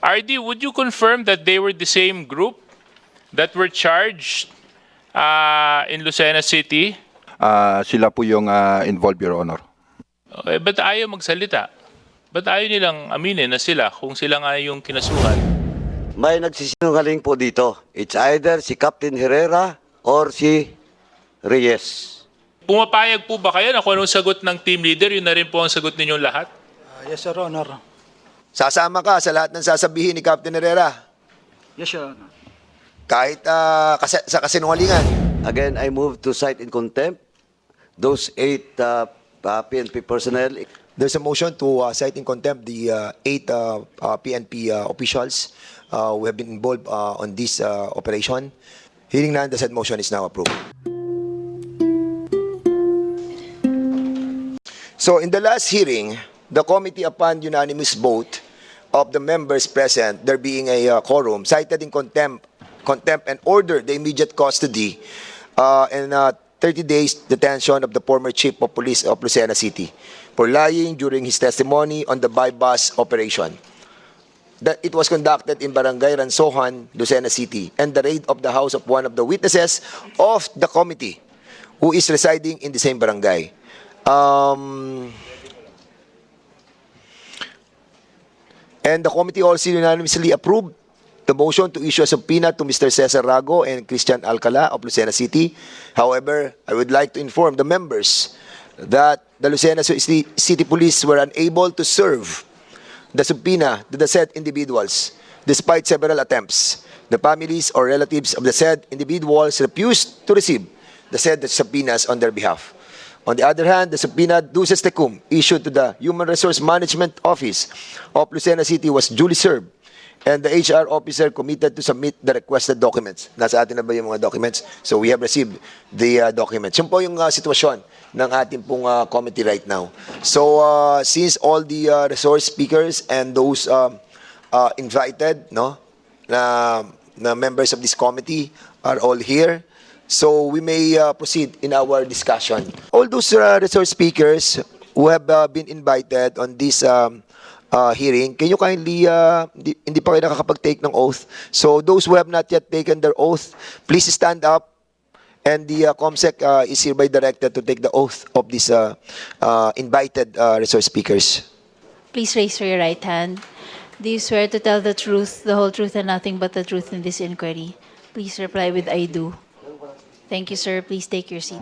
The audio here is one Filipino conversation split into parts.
RD, would you confirm that they were the same group that were charged in Lucena City? Sila po yung involved, Your Honor. Okay, ba't ayaw magsalita? Ba't ayaw nilang aminin na sila kung sila nga yung kinasuhan? May nagsisinungaling po dito. It's either si Captain Herrera or si Reyes. Pumapayag po ba kayo na kung anong sagot ng team leader, yun na rin po ang sagot ninyong lahat? Yes, Your Honor. Sasama ka sa lahat ng sasabihin ni Captain Herrera, Yes, Your Honor. kahit sa kasinungalingan. Again, I move to cite in contempt those 8 PNP personnel. There's a motion to cite in contempt the 8 PNP officials who have been involved on this operation. Hearing none, the said motion is now approved. So in the last hearing, the committee, upon unanimous vote of the members present, there being a quorum, cited in contempt and ordered the immediate custody and 30 days detention of the former chief of police of Lucena City for lying during his testimony on the bypass operation. That it was conducted in Barangay Ransohan, Lucena City, and the raid of the house of one of the witnesses of the committee who is residing in the same barangay. And the committee also unanimously approved the motion to issue a subpoena to Mr. Cesar Rago and Christian Alcala of Lucena City. However, I would like to inform the members that the Lucena City Police were unable to serve the subpoena to the said individuals despite several attempts. The families or relatives of the said individuals refused to receive the said subpoenas on their behalf. On the other hand, the subpoena duces tecum issued to the Human Resource Management Office of Lucena City was duly served, and the HR officer committed to submit the requested documents. Nasa atin na ba yung mga documents? So we have received the documents. Yun po yung sitwasyon ng ating pong committee right now. So since all the resource speakers and those invited, no, na members of this committee are all here, so we may proceed in our discussion. All those resource speakers who have been invited on this hearing, can you kindly, hindi pa kayo nakakapag-take ng oath. So those who have not yet taken their oath, please stand up. And the COMSEC is hereby directed to take the oath of these invited resource speakers. Please raise your right hand. Do you swear to tell the truth, the whole truth, and nothing but the truth in this inquiry? Please reply with I do. Thank you, sir. Please take your seat.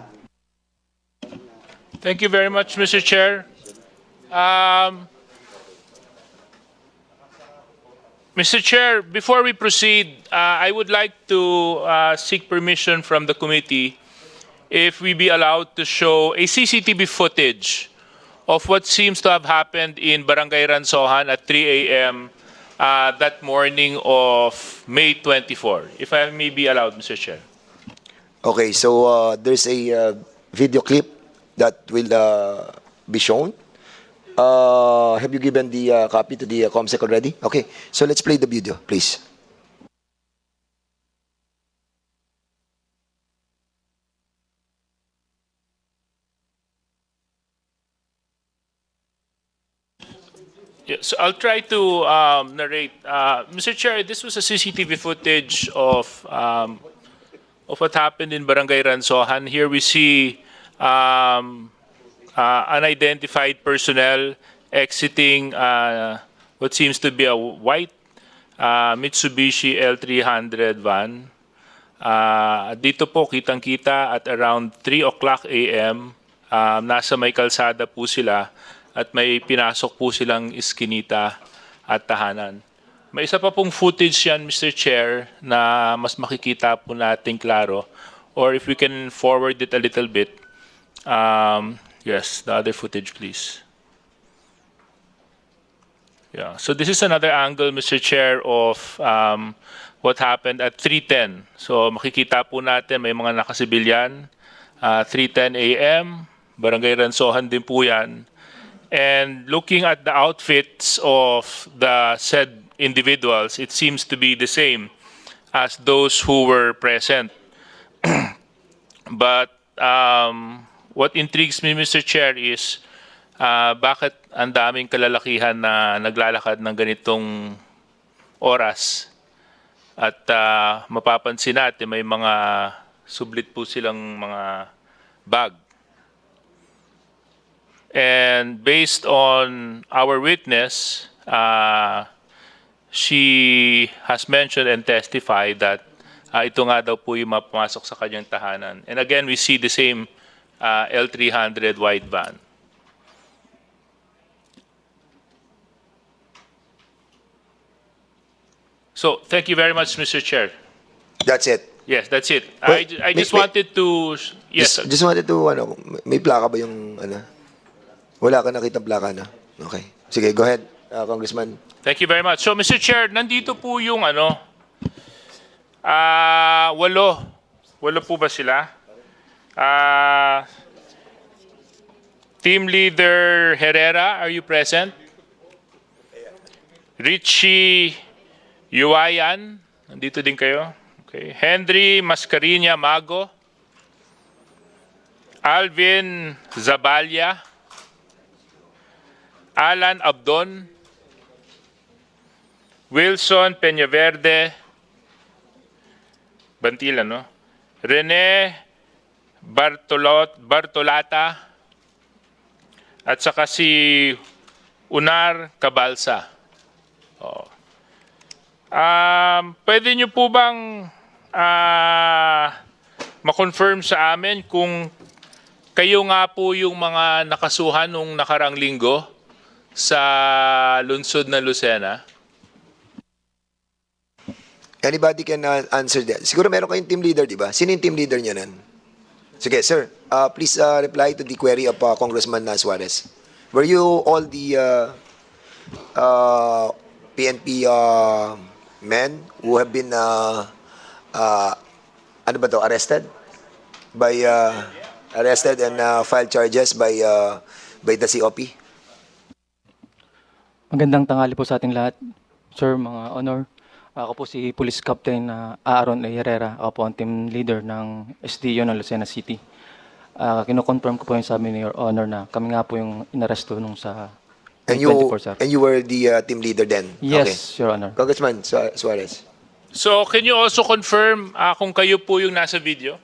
Thank you very much, Mr. Chair. Mr. Chair, before we proceed, I would like to seek permission from the committee if we be allowed to show a CCTV footage of what seems to have happened in Barangay Ransohan at 3 a.m. That morning of May 24. If I may be allowed, Mr. Chair. Okay, so there's a video clip that will be shown. Have you given the copy to the COMSEC already? Okay, so let's play the video, please. Yes, I'll try to narrate. Mr. Chair, this was a CCTV footage of what happened in Barangay Ransohan. Here we see unidentified personnel exiting what seems to be a white Mitsubishi L300 van. Dito po kitang-kita at around 3 o'clock a.m. Nasa may kalsada po sila at may pinasok po silang iskinita at tahanan. May isa pa pong footage yan, Mr. Chair, na mas makikita po natin klaro. Or if we can forward it a little bit. Yes, the other footage, please. Yeah, so this is another angle, Mr. Chair, of what happened at 3:10. So makikita po natin may mga nakasibilyan. 3:10 a.m., Barangay Ransohan din po yan. And looking at the outfits of the said individuals, it seems to be the same as those who were present. But what intrigues me, Mr. Chair, is bakit ang daming kalalakihan na naglalakad ng ganitong oras. At mapapansin natin may mga sublit po silang mga bag. And based on our witness, she has mentioned and testified that ito nga daw po yung mapamasok sa kanyang tahanan. And again, we see the same L300 white van. So, thank you very much, Mr. Chair. That's it. Yes, that's it. Well, I just wanted to... Yes, Just wanted to, may plaka ba yung, wala ka nakitang plaka na? Okay. Sige, go ahead, Congressman. thank you very much. So, Mr. Chair, nandito po yung walo. Walo po ba sila? Team Leader Herrera, are you present? Richie Yuayan, nandito din kayo. Okay. Henry Mascarinia Mago. Alvin Zabalya. Alan Abdon. Wilson Peñaverde. Bantila, no? Rene Bartolata. At saka si Unar Cabalsa. Oh. Pwede nyo po bang ma-confirm sa amin kung kayo nga po yung mga nakasuhan nung nakarang linggo sa lungsod ng Lucena? Anybody can answer that. Siguro meron kayong team leader, di ba? Sino yung team leader niya nan? Sige, sir. Please reply to the query of Congressman Suarez. Were you all the PNP men who have been arrested and filed charges by the COP? Magandang tanghali po sa ating lahat, sir, mga honor. Ako po si Police Captain Aaron A. Herrera. Ako po ang team leader ng SDO ng Lucena City. Kino-confirm ko po yung sabi ni Your Honor na kami nga po yung inaresto nung sa And 24, sir. you were the team leader then? Yes, Your Honor. Congressman Suarez. So, can you also confirm kung kayo po yung nasa video?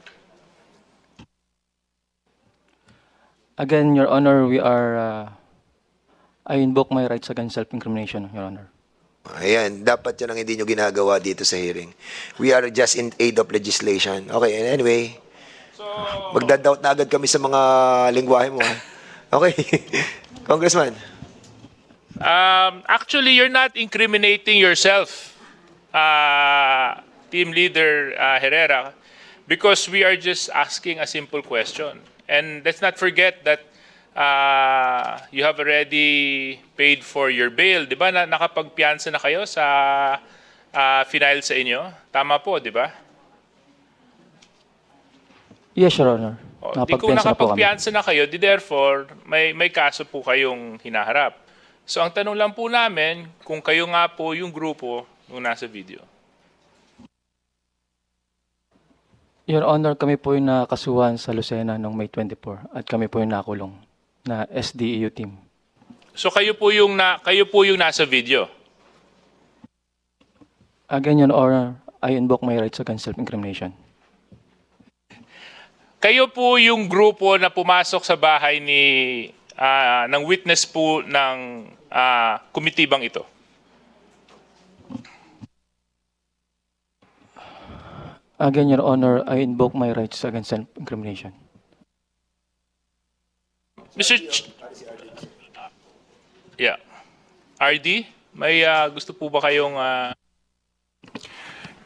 Again, Your Honor, I invoke my rights against self-incrimination, Your Honor. Ayan, dapat yan ang hindi nyo ginagawa dito sa hearing. We are just in aid of legislation. Okay, and anyway, magdadoubt na agad kami sa mga lingwahe mo. Okay, Congressman. Actually, you're not incriminating yourself, Team Leader Herrera, because we are just asking a simple question. And let's not forget that you have already paid for your bail. Di ba? Nakapagpiyansa na kayo sa final sa inyo? Tama po, di ba? Yes, Your Honor. Di kung Nakapagpiyansa na po kami. nakapagpiyansa na kayo, therefore, may kaso po kayong hinaharap. So ang tanong lang po namin, kung kayo nga po yung grupo nung nasa video. Your Honor, kami po yung nakasuhan sa Lucena noong May 24 at kami po yung nakulong na SDEU team. So kayo po yung nasa video. Again, Your Honor, I invoke my rights against self-incrimination. Kayo po yung grupo na pumasok sa bahay ng witness po ng komitibang ito. Again, Your Honor, I invoke my rights against self-incrimination. Mr. Yeah. RD, may gusto po ba kayong...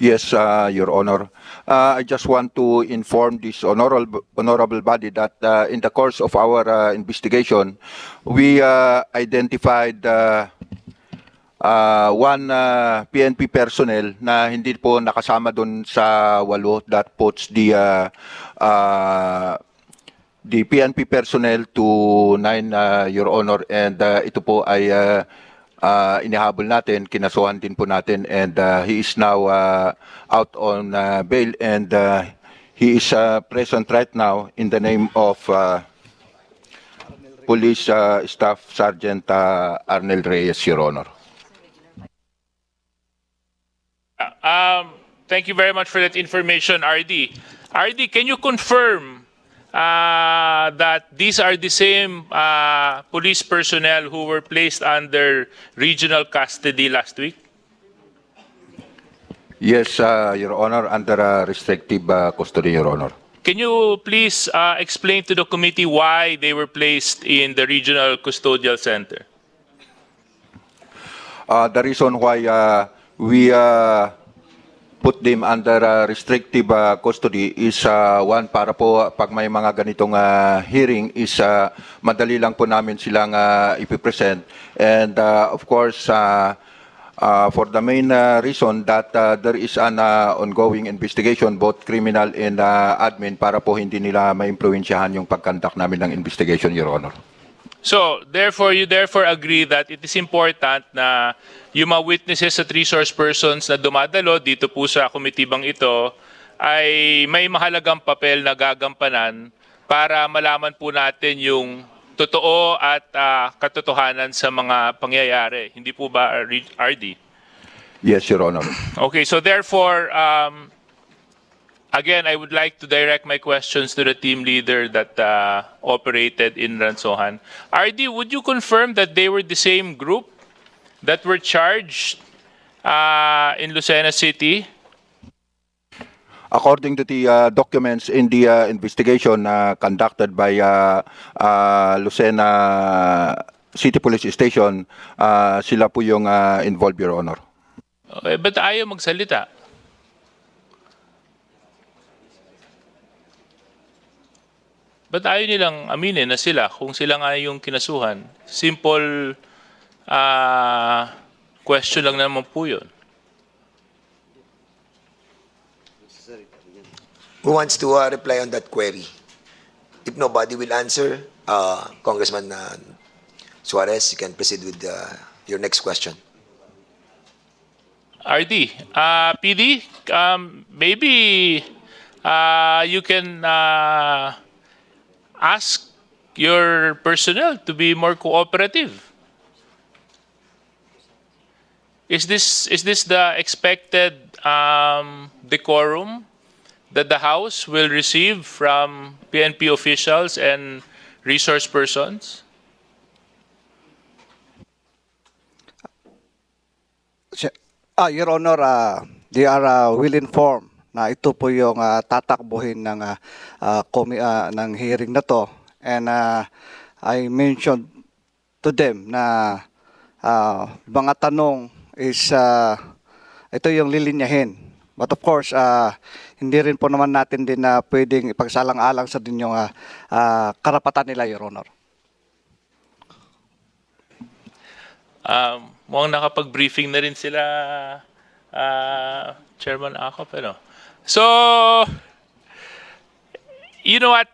Yes, Your Honor. I just want to inform this honorable body that in the course of our investigation, we identified one PNP personnel na hindi po nakasama doon sa walo. That puts the PNP personnel to 9, Your Honor, and ito po ay inihabol natin, kinasuhan din po natin, and he is now out on bail, and he is present right now in the name of Police Staff Sergeant Arnel Reyes, Your Honor. Thank you very much for that information, RD. RD, can you confirm that these are the same police personnel who were placed under regional custody last week? Yes, Your Honor, under restrictive custody, Your Honor. Can you please explain to the committee why they were placed in the regional custodial center? The reason why we put them under restrictive custody is one, para po pag may mga ganitong hearing is madali lang po namin silang ipipresent. And of course, for the main reason that there is an ongoing investigation, both criminal and admin, para po hindi nila ma-impluensyahan yung pag-conduct namin ng investigation, Your Honor. So, therefore, you therefore agree that it is important na yung mga witnesses at resource persons na dumadalo dito po sa komitibang ito ay may mahalagang papel na gagampanan para malaman po natin yung totoo at katotohanan sa mga pangyayari. Hindi po ba, RD? Yes, Your Honor. Okay, so therefore, again, I would like to direct my questions to the team leader that operated in Ransohan. RD, would you confirm that they were the same group that were charged in Lucena City? According to the documents in the investigation conducted by Lucena City Police Station, sila po yung involved, Your Honor. Okay, but ayaw magsalita. Ba't ayaw nilang aminin na sila kung sila nga yung kinasuhan? Simple question lang naman po yun. Who wants to reply on that query? If nobody will answer, Congressman Suarez, you can proceed with your next question. RD, PD, maybe you can ask your personnel to be more cooperative. Is this the expected decorum that the House will receive from PNP officials and resource persons? Your Honor, they are well informed na ito po yung tatakbuhin ng ng hearing na to. And I mentioned to them na mga tanong is ito yung lilinyahin. But of course, hindi rin po naman natin din na pwedeng ipagsalang-alang sa din yung karapatan nila, Your Honor. Mukhang nakapag-briefing na rin sila, Chairman Ako, pero. So, you know what,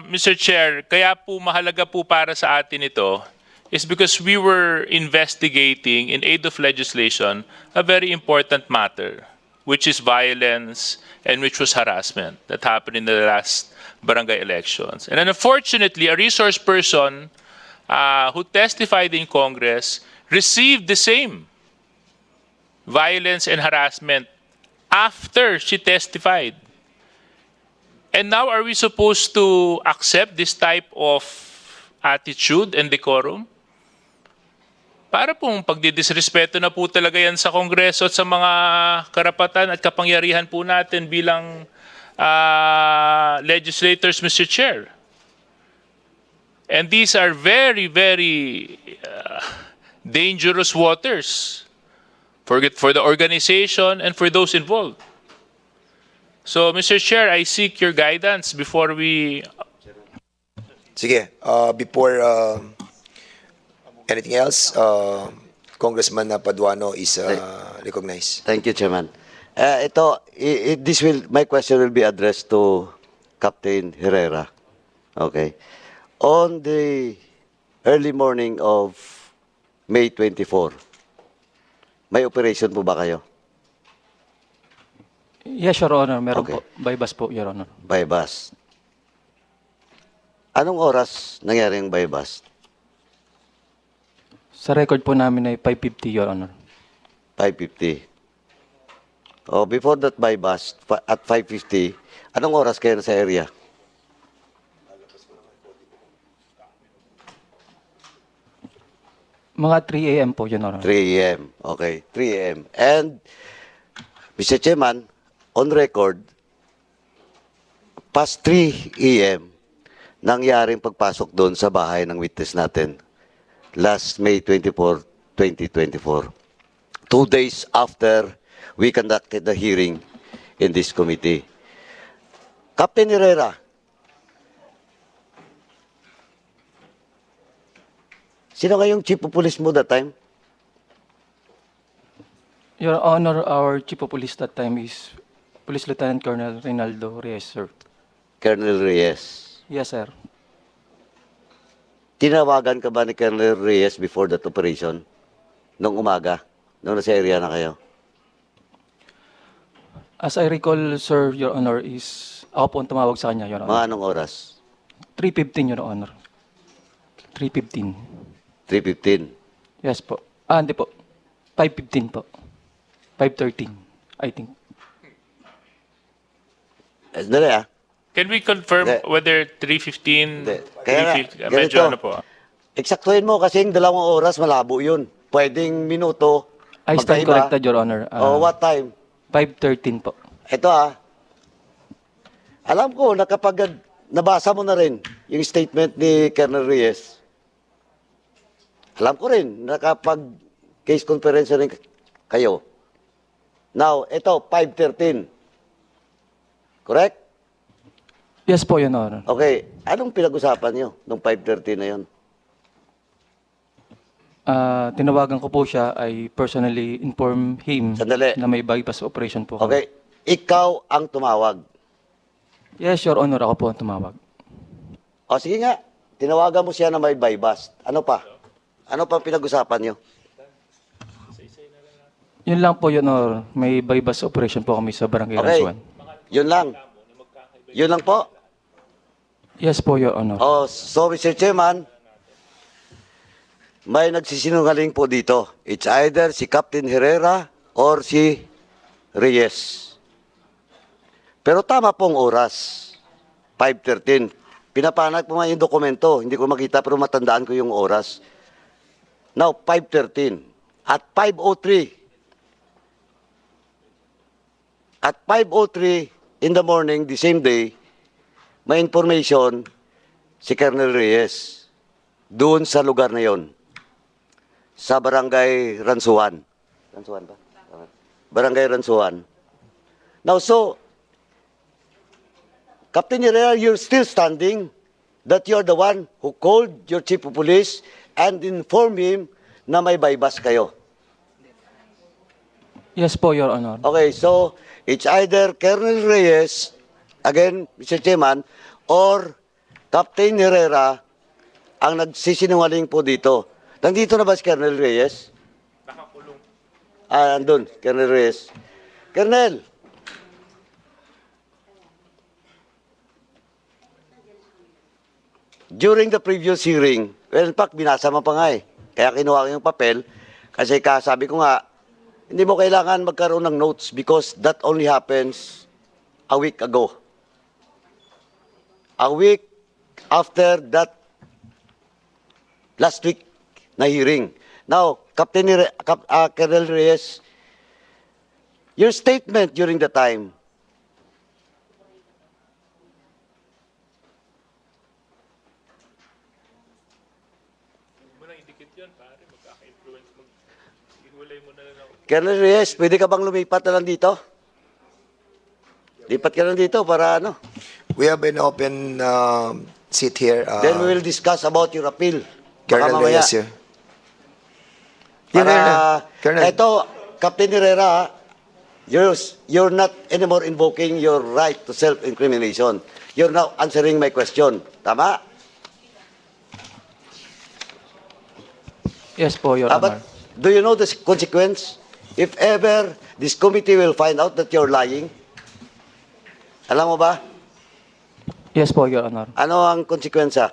Mr. Chair, kaya po mahalaga po para sa atin ito is because we were investigating in aid of legislation a very important matter, which is violence and which was harassment that happened in the last barangay elections. And then unfortunately, a resource person who testified in Congress received the same violence and harassment after she testified. And now are we supposed to accept this type of attitude and decorum? Para pong pagdidisrespeto na po talaga yan sa Kongreso at sa mga karapatan at kapangyarihan po natin bilang legislators, Mr. Chair. And these are very, very dangerous waters for the organization and for those involved. So, Mr. Chair, I seek your guidance before we... Sige, before anything else, Congressman Paduano is recognized. Thank you, Chairman. My question will be addressed to Captain Herrera. Okay. On the early morning of May 24, may operation po ba kayo? Yes, Your Honor. Meron Okay. po. By bus po, Your Honor. By bus. Anong oras nangyari yung by bus? Sa record po namin ay 5:50, Your Honor. 5:50. Oh, before that by bus, at 5:50, anong oras kayo sa area? Mga 3 a.m. po, Your Honor. 3 a.m. Okay, 3 a.m. And, Mr. Chairman, on record, past 3 a.m., nangyaring pagpasok doon sa bahay ng witness natin. Last May 24, 2024. 2 days after we conducted the hearing in this committee. Captain Herrera, sino kayong chief of police mo that time? Your Honor, our Chief of Police that time is Police Lieutenant Colonel Reynaldo Reyes, sir. Colonel Reyes. Yes, sir. Tinawagan ka ba ni Colonel Reyes before that operation? Nung umaga? Nung nasa area na kayo? As I recall, sir, Your Honor, is ako po ang tumawag sa kanya, Your Mga Honor. anong oras? 3:15, Your Honor. 3:15. 3:15. Yes po. Ah, hindi po. 5:15 po. 5:13, I think. Dali ah. Can we confirm Hindi. whether 3:15, Hindi. Kaya 3:50, nga, medyo ganito. ano po? Eksaktuhin mo kasi yung 2 oras, malabo yun. Pwedeng minuto, I stand magkaiba. corrected, Your Honor. O what time? 5:13 po. Ito ah. Alam ko na kapag nabasa mo na rin yung statement ni Colonel Reyes, alam ko rin na kapag case conference rin kayo. Now, ito, 5:13. Correct? Yes po, Your Honor. Okay. Anong pinag-usapan nyo nung 5:30 na yun? Tinawagan ko po siya, I personally inform him Sandali. na may bypass operation po kami. Okay. Ikaw ang tumawag. Yes, Your Honor, ako po ang tumawag. O sige nga. Tinawagan mo siya na may bypass. Ano pa? Ano pa ang pinag-usapan nyo? Yun lang po, Your Honor. May bypass operation po kami sa Barangay Okay. Ransuan. Yun lang. Yun lang po. Yes po, Your Honor. Oh, so Mr. Chairman, may nagsisinungaling po dito. It's either si Captain Herrera or si Reyes. Pero tama pong oras. 5:13. Pinapanag po nga yung dokumento. Hindi ko makita pero matandaan ko yung oras. Now, 5:13. At 5:03. At 5:03 in the morning, the same day, may information si Colonel Reyes doon sa lugar na yon. Sa Barangay Ransuan. Ransuan ba? Barangay Ransuan. Now, so, Captain Herrera, you're still standing that you're the one who called your chief of police and informed him na may bypass kayo. Yes po, Your Honor. Okay, so it's either Colonel Reyes, again, Mr. Chairman, or Captain Herrera ang nagsisinungaling po dito. Nandito na ba si Colonel Reyes? Nakakulong. Ah, andun, Colonel Reyes. Colonel, during the previous hearing, well, in fact, binasa mo pa nga eh. Kaya kinuha ko yung papel kasi sabi ko nga, hindi mo kailangan magkaroon ng notes because that only happens a week ago. A week after that last week na hearing. Now, Colonel Reyes, your statement during the time, Colonel Reyes, pwede ka bang lumipat na lang dito? Lipat ka lang dito para ano? We have an open seat here. Then we will discuss about your appeal. Baka Colonel mamaya. Reyes here. Para, Colonel. ito, Captain Herrera, you're not anymore invoking your right to self-incrimination. You're now answering my question. Tama? Yes po, Your But Honor. do you know the consequence? If ever this committee will find out that you're lying, alam mo ba? Yes po, Your Honor. Ano ang konsekwensya?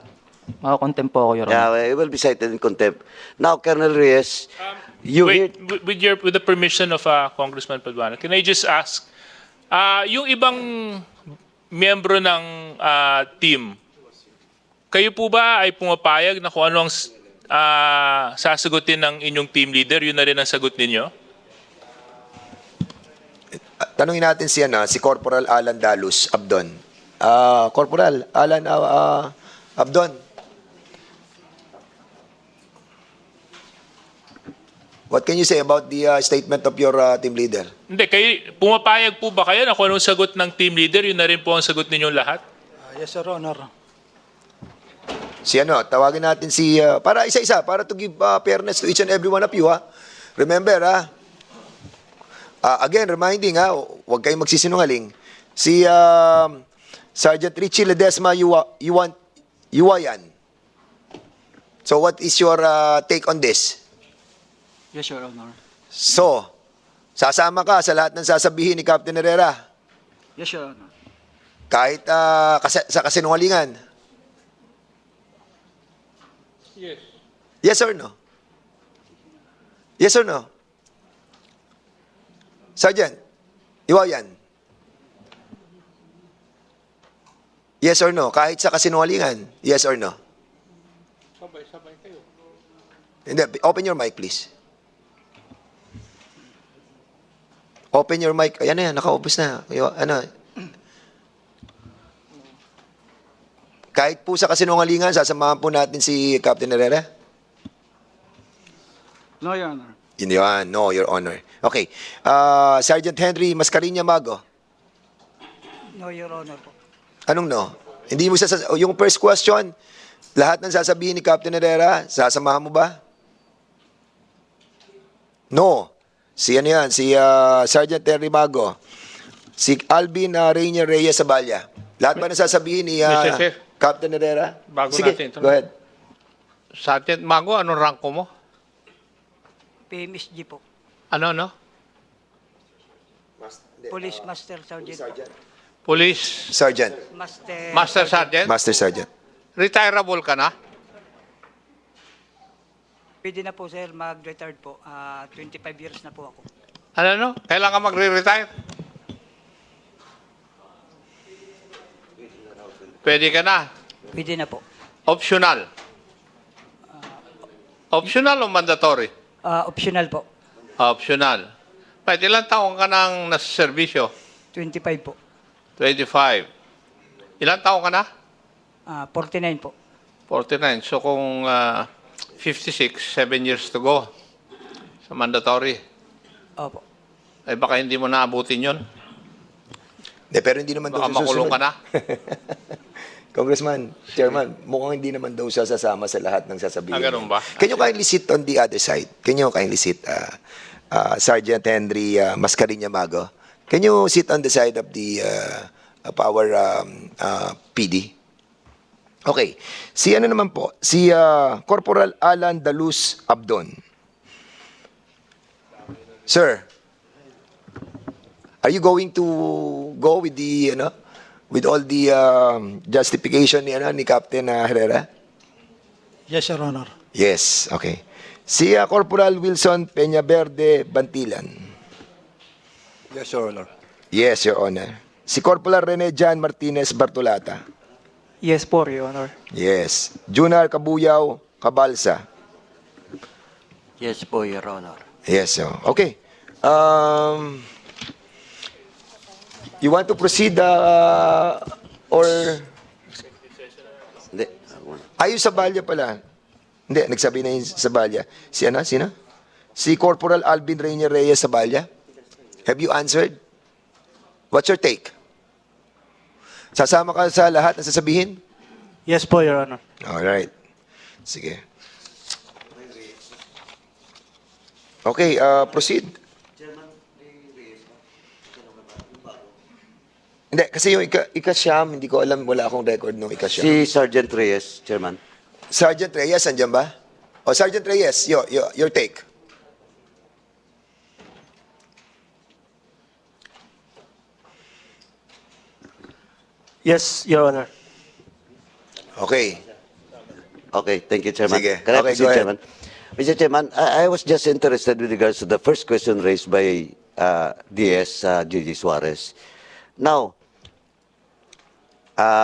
Makakontempt po ako, Your Honor. Yeah, it will be cited in contempt. Now, Colonel Reyes, You Wait, hear, with the permission of Congressman Paduano, can I just ask, yung ibang miyembro ng team, kayo po ba ay pumapayag na kung ano ang sasagutin ng inyong team leader, yun na rin ang sagot ninyo? Tanungin natin si Corporal Alan Dalus Abdon. Corporal Alan Abdon. What can you say about the statement of your team leader? Hindi, kayo, pumapayag po ba kayo na kung anong sagot ng team leader, yun na rin po ang sagot ninyong lahat? Yes, Your Honor. Tawagin natin para isa-isa, para to give fairness to each and every one of you, ha? Remember, again, reminding, huwag kayong magsisinungaling. Si Sergeant Richie Ledesma Yuwayan. So what is your take on this? Yes, Your Honor. So, sasama ka sa lahat ng sasabihin ni Captain Herrera, Yes, Your Honor. kahit sa kasinungalingan. Yes. Yes or no? Yes or no? Sergeant, Iwayan. Yes or no? Kahit sa kasinungalingan, yes or no? Sabay-sabay kayo. Hindi, open your mic, please. Open your mic. Ayan na yan, naka-obus na. Kahit po sa kasinungalingan, sasamahan po natin si Captain Herrera? No, Your Honor. Yun. No, Your Honor. Okay. Sergeant Henry Mascareña Mago. No, Your Honor po. Anong no? Hindi mo yung first question, lahat ng sasabihin ni Captain Herrera, sasamahan mo ba? No. Si Sergeant Henry Mago. Si Alvin Rainier Reyes Saballa. Lahat ba ng sasabihin ni Mr. Chair. Captain Herrera? Bago Sige, natin ito. go ahead. Sergeant Mago, anong ranko mo? PMSG po. Ano? Police Master Sergeant. Police Sergeant. Master Sergeant? Master Sergeant. Retireable ka na? Pwede na po, sir, mag-retired po. 25 years na po ako. Ano? Kailangan magre-retire? Pwede ka na. Pwede na po. Optional. Optional o mandatory? Optional po. Optional. Right, ilang taong ka nang nasa serbisyo? 25 po. 25. Ilang taong ka na? 49 po. 49. So kung 56, 7 years to go sa mandatory, Opo. ay baka hindi mo naabutin yun. Pero hindi naman Baka daw siya makulong ka susunod. na. Congressman, Chairman, mukhang hindi naman daw siya sasama sa lahat ng sasabihin. Ganun ba? Can you kindly sit on the other side? Can you kindly sit, Sergeant Henry Mascareña Mago? Can you sit on the side of the of our PD? Okay. Si Corporal Alan Dalus Abdon. Sir, are you going to go with the with all the justification ni Captain Herrera? Yes, Your Honor. Yes, okay. Si Corporal Wilson Peñaverde Bantilan. Yes, Your Honor. Yes, Your Honor. Si Corporal Rene Jan Martinez Bartolata. Yes po, Your Honor. Yes. Junar Kabuyaw Kabalsa. yes po, Your Honor. Yes, okay. You want to proceed or Hindi. ayun sa Balya pala? Hindi, nagsabi na yung sa Balya. Sino? Si Corporal Alvin Rainier Reyes sa Balya? Have you answered? What's your take? Sasama ka sa lahat na sasabihin? Yes po, Your Honor. Alright. Sige. Okay, proceed. Hindi, kasi yung ika-siyam, hindi ko alam, wala akong record nung ika-siyam. Si Sergeant Reyes, Chairman. Sergeant Reyes, andyan ba? O, Sergeant Reyes, your take. Yes, Your Honor. Okay. Okay, thank you, Chairman. Sige. Can I Okay, proceed, go ahead. Chairman? Mr. Chairman, I was just interested with regards to the first question raised by DS Gigi Suarez. Now,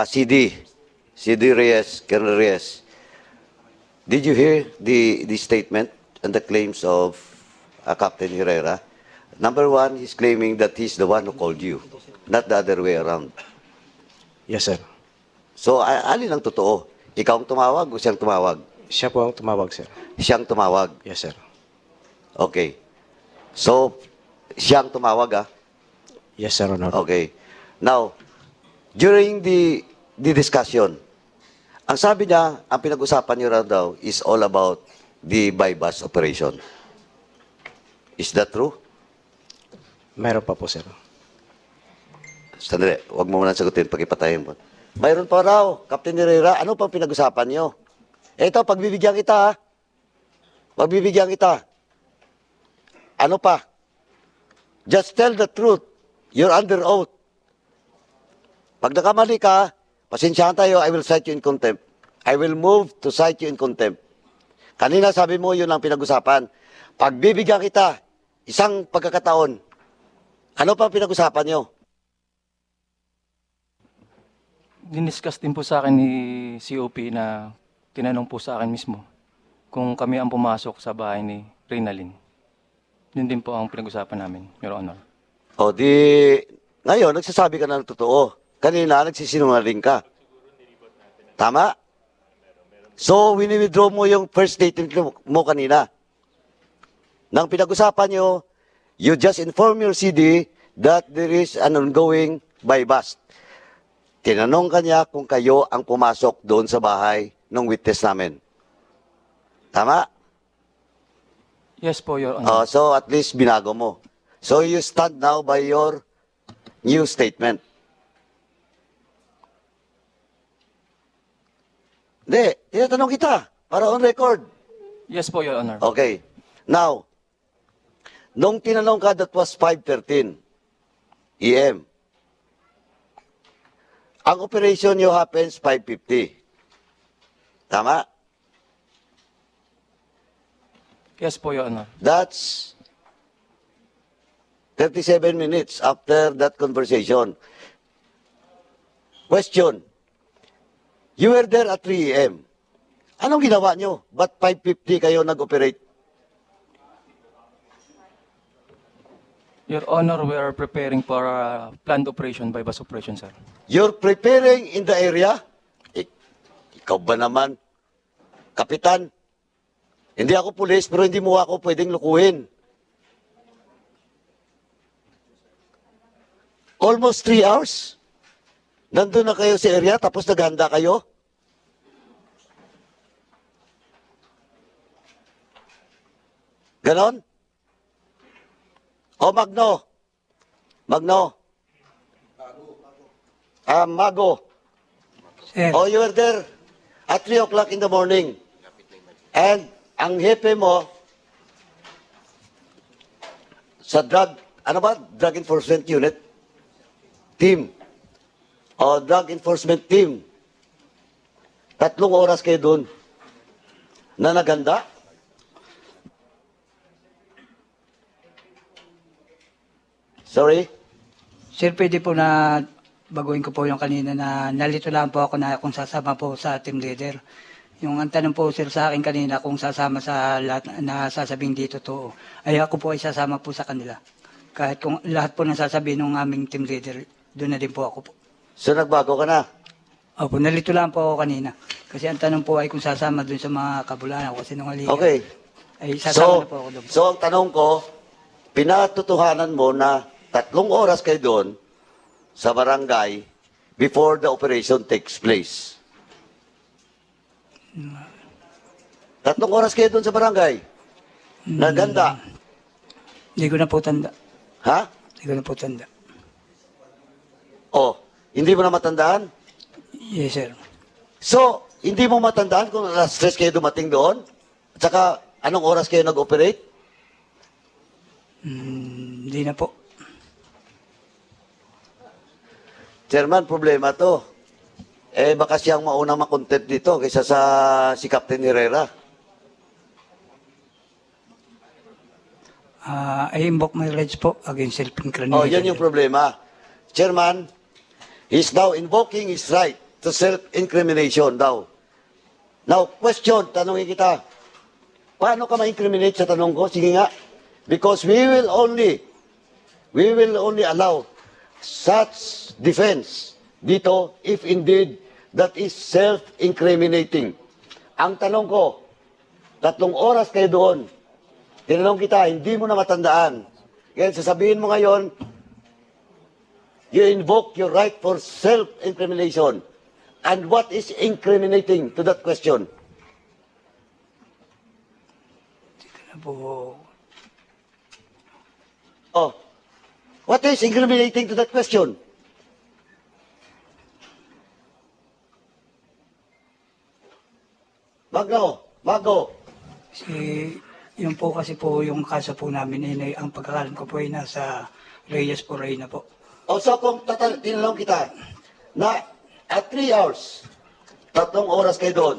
CD Reyes, Colonel Reyes, did you hear the statement and the claims of Captain Herrera? Number one, he's claiming that he's the one who called you, not the other way around. Yes, sir. So, alin ang totoo? Ikaw ang tumawag o siyang tumawag? Siya po ang tumawag, sir. Siyang tumawag. Yes, sir. Okay. So, siyang tumawag, ah? Yes, sir, Honor. Okay. Now, during the discussion, ang sabi niya, ang pinag-usapan niyo raw daw is all about the buy-bus operation. Is that true? Meron pa po, sir. Sandali, huwag mo muna sagutin, pag-ipatayin mo. Mayroon pa raw, Captain Herrera, ano pang pinag-usapan niyo? Ito, pagbibigyan kita, ha? Pagbibigyan kita. Ano pa? Just tell the truth. You're under oath. Pag nakamali ka, pasensyahan tayo, I will cite you in contempt. I will move to cite you in contempt. Kanina sabi mo, yun ang pinag-usapan. Pagbibigyan kita, isang pagkakataon, ano pa pinag-usapan nyo? Diniscuss din po sa akin ni COP na tinanong po sa akin mismo kung kami ang pumasok sa bahay ni Reynalyn. Yun din po ang pinag-usapan namin, Your Honor. O di, ngayon, nagsasabi ka ng totoo. Kanina, nagsisinungaling ka. Tama? So, wini-withdraw mo yung first statement mo kanina. Nang pinag-usapan nyo, you just inform your CD that there is an ongoing buy-bust. Tinanong kanya kung kayo ang pumasok doon sa bahay ng witness namin. Tama? Yes po, Your Honor. So, at least binago mo. So, you stand now by your new statement. Hindi, tinatanong kita para on record. Yes po, Your Honor. Okay. Now, nung tinanong ka, that was 5:13 AM. Ang operation nyo happens 5:50. Tama? Yes po, Your Honor. That's 37 minutes after that conversation. Question. You were there at 3 AM. Anong ginawa nyo? Ba't 5:50 kayo nag-operate? Your Honor, we are preparing for a planned operation by bus operation, sir. You're preparing in the area? Ikaw ba naman? Kapitan, hindi ako pulis, pero hindi mo ako pwedeng lukuhin. Almost 3 hours? Nandun na kayo sa area, tapos naghanda kayo? Ganon? O Magno? Magno? Mago? Sir, Oh, you were there at 3 o'clock in the morning. And ang hepe mo sa drug enforcement unit team o drug enforcement team. 3 oras kayo doon na naganda. Sorry? sir, pwede po na baguhin ko po yung kanina na nalito lang po ako na kung sasama po sa team leader. Yung ang tanong po sir sa akin kanina kung sasama sa lahat na sasabihin dito to, ay ako po ay sasama po sa kanila. Kahit kung lahat po ng sasabihin ng aming team leader, doon na din po ako po. So nagbago ka na? Opo, nalito lang po ako kanina. Kasi ang tanong po ay kung sasama doon sa mga kabulanan kasi nung halika. Okay. Ay sasama na po ako doon. So ang tanong ko, pinatutuhanan mo na 3 oras kayo doon sa barangay before the operation takes place. 3 oras kayo doon sa barangay. Naganda. Hindi ko na po tanda. Ha? Hindi ko na po tanda. Oh, hindi mo na matandaan? Yes, sir. So, hindi mo matandaan kung alas 3 kayo dumating doon? At saka, anong oras kayo nag-operate? Hindi na po. Chairman, problema to. Baka siyang maunang makontent dito kaysa sa si Captain Herrera. I invoke my rights po against self-incrimination. Oh, yan yung problema. Chairman, he's now invoking his right to self-incrimination daw. Now, question, tanongin kita. Paano ka ma-incriminate sa tanong ko? Sige nga. Because we will only allow such defense dito if indeed that is self-incriminating. Ang tanong ko, 3 oras kayo doon. Tinanong kita, hindi mo na matandaan. Kaya sasabihin mo ngayon, you invoke your right for self-incrimination. And what is incriminating to that question? Ano po, Oh, what is incriminating to that question? Bago. yun po kasi po yung kaso po namin, ang pagkakalam ko po ay nasa Reyes po, Reyna po. O so kung tinanong kita na at 3 hours, 3 oras kayo doon.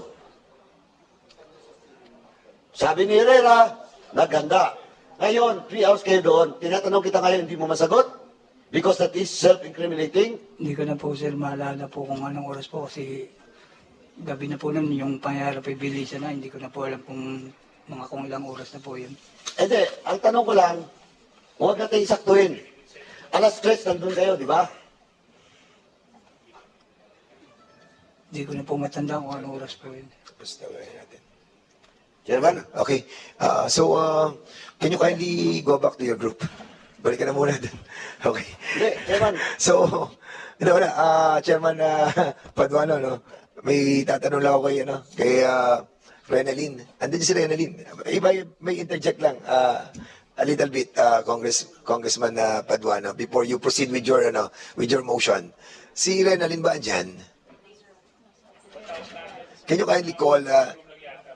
Sabi ni Herrera, naghanda. Ngayon, 3 hours kayo doon. Tinatanong kita ngayon, hindi mo masagot? Because that is self-incriminating? Hindi ko na po sir maalala po kung anong oras po kasi gabi na po nun yung pangyayari po bilisan na. Hindi ko na po alam kung ilang oras na po yun. Hindi, ang tanong ko lang, huwag natin isaktuhin. Alas 3 nandun kayo, di ba? Hindi ko na po matanda kung anong oras po yun. Chairman? Okay. Can you kindly go back to your group? Balik ka na muna dun. Okay. Hindi, Chairman. So, Chairman Paduano, no? May tatanong lang ako kay Renalyn. Andun si Renalyn. May interject lang a little bit, Congressman Paduano, before you proceed with your motion. Si Renalyn ba andyan? Can you kindly call?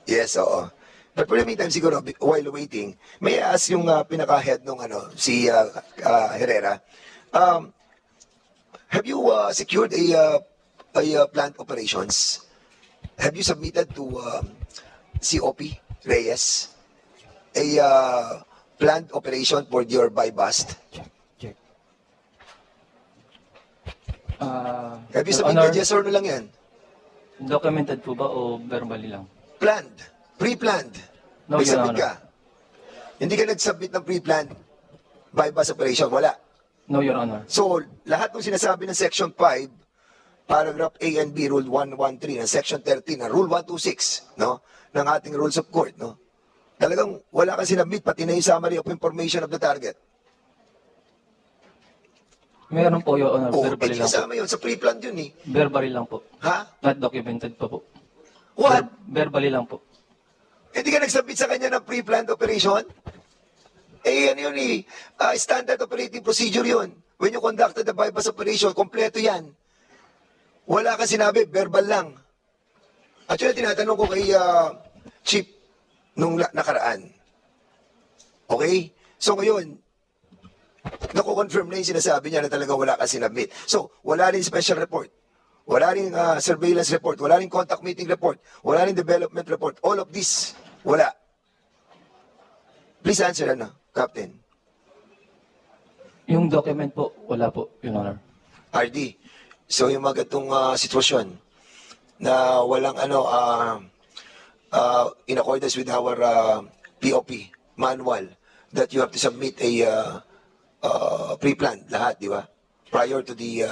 Yes, oo. But for the meantime, siguro, while waiting, may I ask yung pinaka-head nung si Herrera. Have you secured a plant operations? Have you submitted to COP Reyes a plant operation for your buy-bust? Have you Your submitted Honor, yes or no lang yan? documented po ba o verbally lang? Planned. Pre-planned. No, May Your submit ka. Hindi ka nag-submit ng pre-planned buy-bust operation. Wala. No, Your Honor. So, lahat ng sinasabi ng Section 5, Paragraph A and B, Rule 113, ng Section 13, ng Rule 126, no? Ng ating Rules of Court, no? Talagang wala kang sinabit, pati na yung summary of information of the target. Meron po, Your Honor. Verbally lang po. Kasama yun, sa pre-planned yun eh. Verbally lang po. Ha? Not documented pa po. What? Verbally lang po. Hindi ka nagsabit sa kanya ng pre-planned operation? Yan yun eh. Standard operating procedure yun. When you conducted the bypass operation, kompleto yan. Wala kang sinabi, verbal lang. Actually, tinatanong ko kay Chief nung nakaraan. Okay? So ngayon, nakukonfirm na yung sinasabi niya na talaga wala kang sinabit. So, wala rin special report. Wala rin surveillance report. Wala rin contact meeting report. Wala rin development report. All of this, wala. Please answer, Captain. Yung document po, wala po, Your Honor. RD, so yung mga gatong sitwasyon na walang in accordance with our POP manual that you have to submit a pre-planned lahat, di ba? Prior to the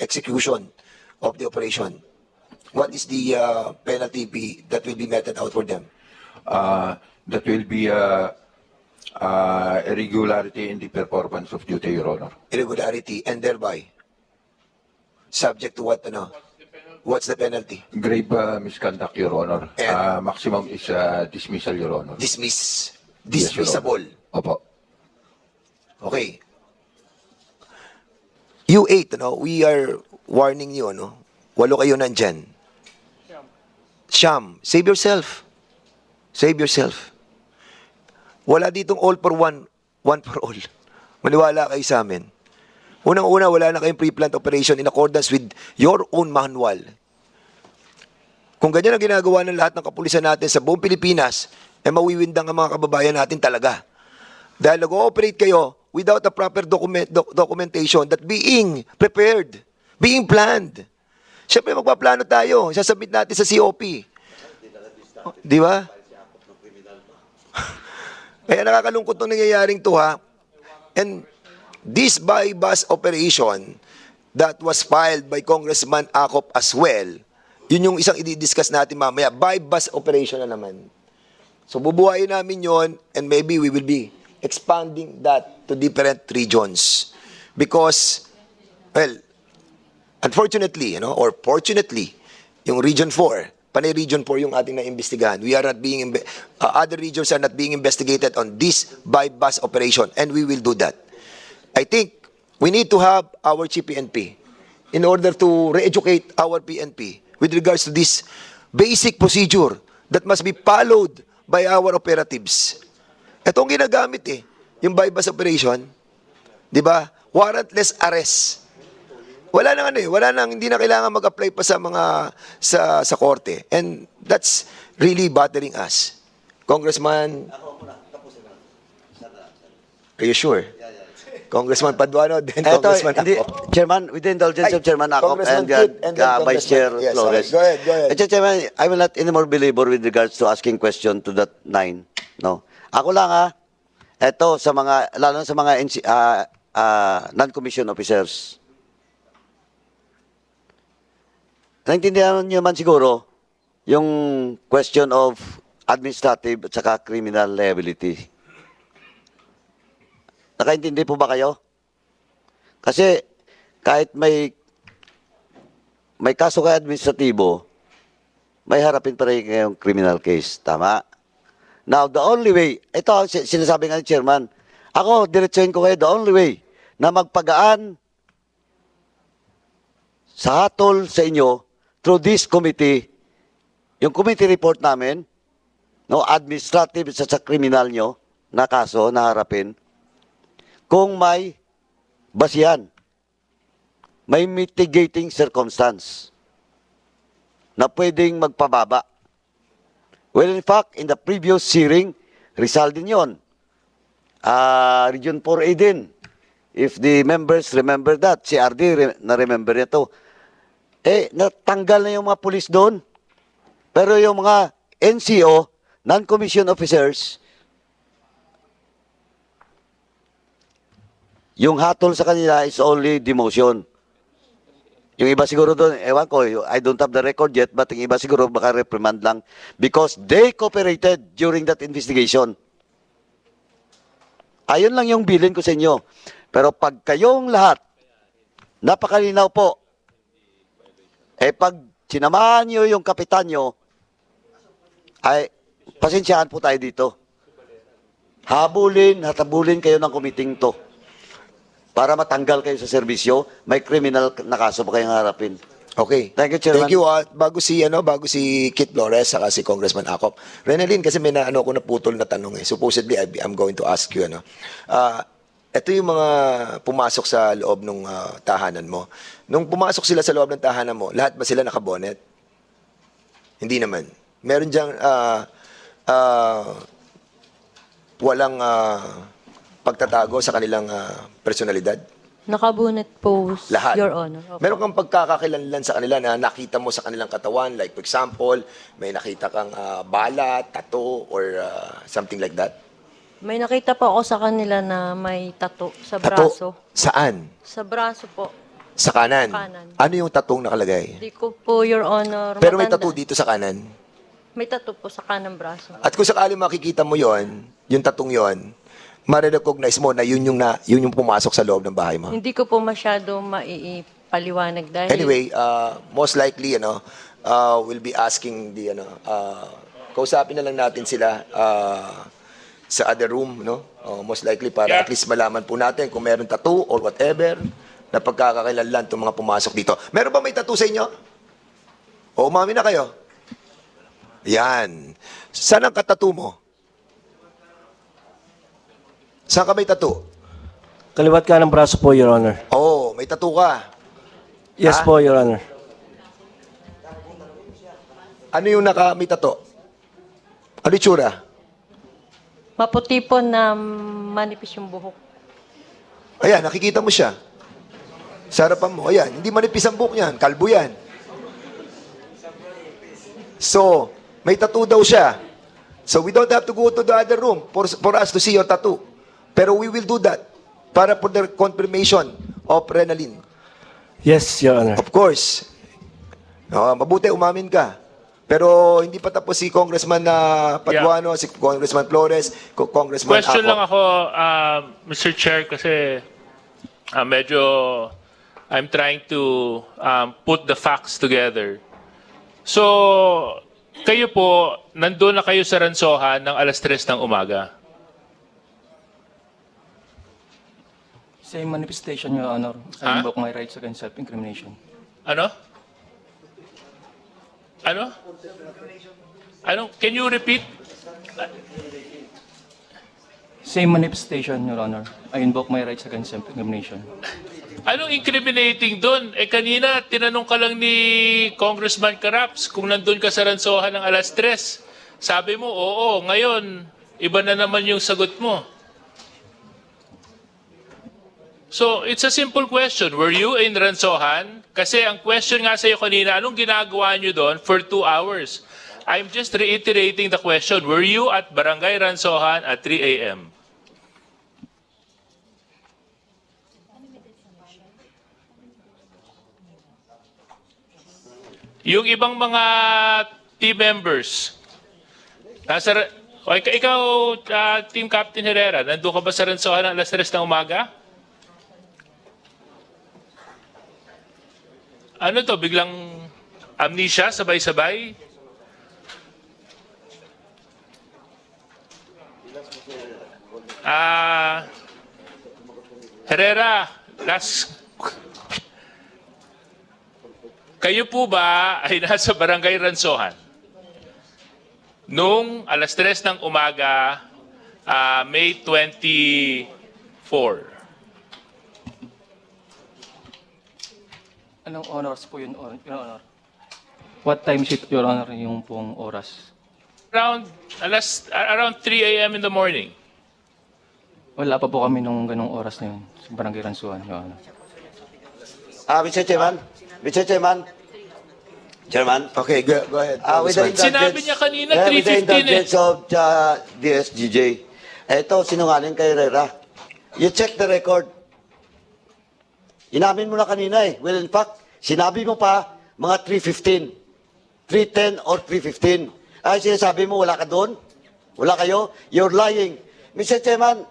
execution of the operation. What is the penalty that will be meted out for them? That will be irregularity in the performance of duty, Your Honor. Irregularity and thereby subject to what, what's the penalty? Grave misconduct, Your Honor. And- Maximum is dismissal, Your Honor. Dismissible. Opo. Okay. You 8, we are warning you, 8 kayo nandyan. Siyam, save yourself. Save yourself. Wala ditong all for one for all. Maniwala kayo sa amin. Unang-una, wala na kayong pre-planned operation in accordance with your own manual. Kung ganyan ang ginagawa ng lahat ng kapulisan natin sa buong Pilipinas, mawiwindang ang mga kababayan natin talaga. Dahil nag-ooperate kayo without a proper documentation that being prepared, being planned. Siyempre, magpaplano tayo. Sasubmit natin sa COP. Di ba? Kaya nakakalungkot nung nangyayaring to, ha? And this buy-bus operation that was filed by Congressman Acop as well, yun yung isang i-discuss natin mamaya. Buy-bus operation na naman. So bubuhayin namin yon, and maybe we will be expanding that to different regions. Because, well, unfortunately, or fortunately, yung Region 4, Panay Region 4 yung ating naimbestigahan. We are not being, other regions are not being investigated on this buy-bus operation, and we will do that. I think we need to have our Chief PNP in order to re-educate our PNP with regards to this basic procedure that must be followed by our operatives. Itong ginagamit yung buy-bus operation, di ba? Warrantless arrest. Wala nang hindi na kailangan mag-apply pa sa mga sa korte. And that's really bothering us. Congressman, are you sure? Congressman Paduano, then Congressman Acop. Chairman, with the indulgence of Chairman Acop Congressman and, Kit, and then Vice Chair Congressman- yes, Flores. go ahead. Chairman, I will not anymore belabor with regards to asking question to that 9. No. Ako lang eto sa mga, lalo na sa mga non-commissioned officers. Naintindihan niyo man siguro yung question of administrative at saka criminal liability. Nakaintindi po ba kayo? Kasi kahit may kaso kay administratibo, may harapin pa rin kayong criminal case. Tama? Now, the only way, ito sinasabi nga ni Chairman, ako, diretsuhin ko kayo, the only way na magpagaan sa hatol sa inyo through this committee, yung committee report namin, no, administrative sa criminal nyo na kaso na harapin, kung may basihan, may mitigating circumstance na pwedeng magpababa. Well, in fact, in the previous hearing, Rizal din yun. Region 4A din. If the members remember that, si RD na-remember niya to. Natanggal na yung mga pulis doon. Pero yung mga NCO, non-commissioned officers, yung hatol sa kanila is only demotion. Yung iba siguro doon, ewan ko, I don't have the record yet, but yung iba siguro baka reprimand lang because they cooperated during that investigation. Ayun lang yung bilin ko sa inyo. Pero pag kayong lahat, napakalinaw po, pag sinamahan nyo yung kapitan nyo, ay, pasensyahan po tayo dito. Hatabulin kayo ng kumiting to. Para matanggal kayo sa serbisyo, may criminal na kaso pa kayong harapin. Okay. Thank you, Chairman. Thank you. Bago si Kit Flores saka si Congressman Acop. Renalyn, kasi may ako naputol na tanong Supposedly, I'm going to ask you, ito yung mga pumasok sa loob ng tahanan mo. Nung pumasok sila sa loob ng tahanan mo, lahat ba sila nakabonet? Hindi naman. Meron diyang walang pagtatago sa kanilang personalidad? Nakabunet po, Lahat. Your Honor. Opo. Meron kang pagkakakilanlan sa kanila na nakita mo sa kanilang katawan, like for example, may nakita kang bala, tattoo, or something like that? May nakita po ako sa kanila na may tattoo sa braso. Tattoo? Saan? Sa braso po. Sa kanan? Kanan. Ano yung tattoo nakalagay? Hindi ko po, Your Honor, Pero may matanda. tattoo dito sa kanan? May tattoo po sa kanang braso. At kung sakali makikita mo yon, yung tattoo yon, ma-recognize mo na yun yung pumasok sa loob ng bahay mo. Hindi ko po masyado maipaliwanag dahil... Anyway, most likely, we'll be asking kausapin na lang natin sila sa other room, most likely para at least malaman po natin kung meron tattoo or whatever na pagkakakilanlan itong mga pumasok dito. Meron ba may tattoo sa inyo? O umami na kayo? Yan. Saan ang katattoo mo? Saan ka may tattoo? Kaliwat ka ng braso po, Your Honor. Oo, may tattoo ka. Yes Ah? po, Your Honor. Ano yung may tattoo? Ano yung tsura? Maputi po na manipis yung buhok. Ayan, nakikita mo siya. Sa harapan mo, ayan, hindi manipis ang buhok niyan, kalbo yan. So, may tattoo daw siya. So, we don't have to go to the other room for us to see your tattoo. Pero we will do that para for the confirmation of Renalyn. Yes, Your Honor. Of course. Mabuti, umamin ka. Pero hindi pa tapos si Congressman Paduano, si Congressman Flores, Congressman Question Ako. lang ako, Mr. Chair, kasi medyo I'm trying to put the facts together. So, kayo po, nandun na kayo sa Ransohan ng alas 3 ng umaga. Same manifestation, Your Honor. I invoke my rights against self-incrimination. Ano? Ano? Ano? Can you repeat? Same manifestation, Your Honor. I invoke my rights against self-incrimination. Anong incriminating doon? Eh kanina, tinanong ka lang ni Congressman Caraps kung nandun ka sa Ransohan ng alas 3. Sabi mo, oo. Ngayon, iba na naman yung sagot mo. So, it's a simple question. Were you in Ransohan? Kasi ang question nga sa'yo kanina, anong ginagawa nyo doon for 2 hours? I'm just reiterating the question. Were you at Barangay Ransohan at 3 a.m.? Yung ibang mga team members, ikaw, Team Captain Herrera, nandun ka ba sa Ransohan ng alas 3 ng umaga? Ano to, biglang amnesia, sabay-sabay? Herrera, kayo po ba ay nasa Barangay Ransohan noong alas 3 ng umaga, May 24? Anong oras po yun, Your Honor? What time is it, Your Honor, yung pong oras? Around 3 a.m. in the morning. Wala pa po kami nung ganong oras na yun sa Barangay Ransuan, Your Honor. Mr. Chairman? Mr. Chairman? Chairman? Okay, go ahead. With the Congressman. Sinabi niya kanina, with the 3:15 indulgence of DSGJ. Ito, sinungaling kay Herrera. You check the record. Inamin mo na kanina eh. Well, in fact, sinabi mo pa mga 3:15. 3:10 or 3:15. Ay, sinasabi mo, wala ka doon? Wala kayo? You're lying. Mr. Chairman,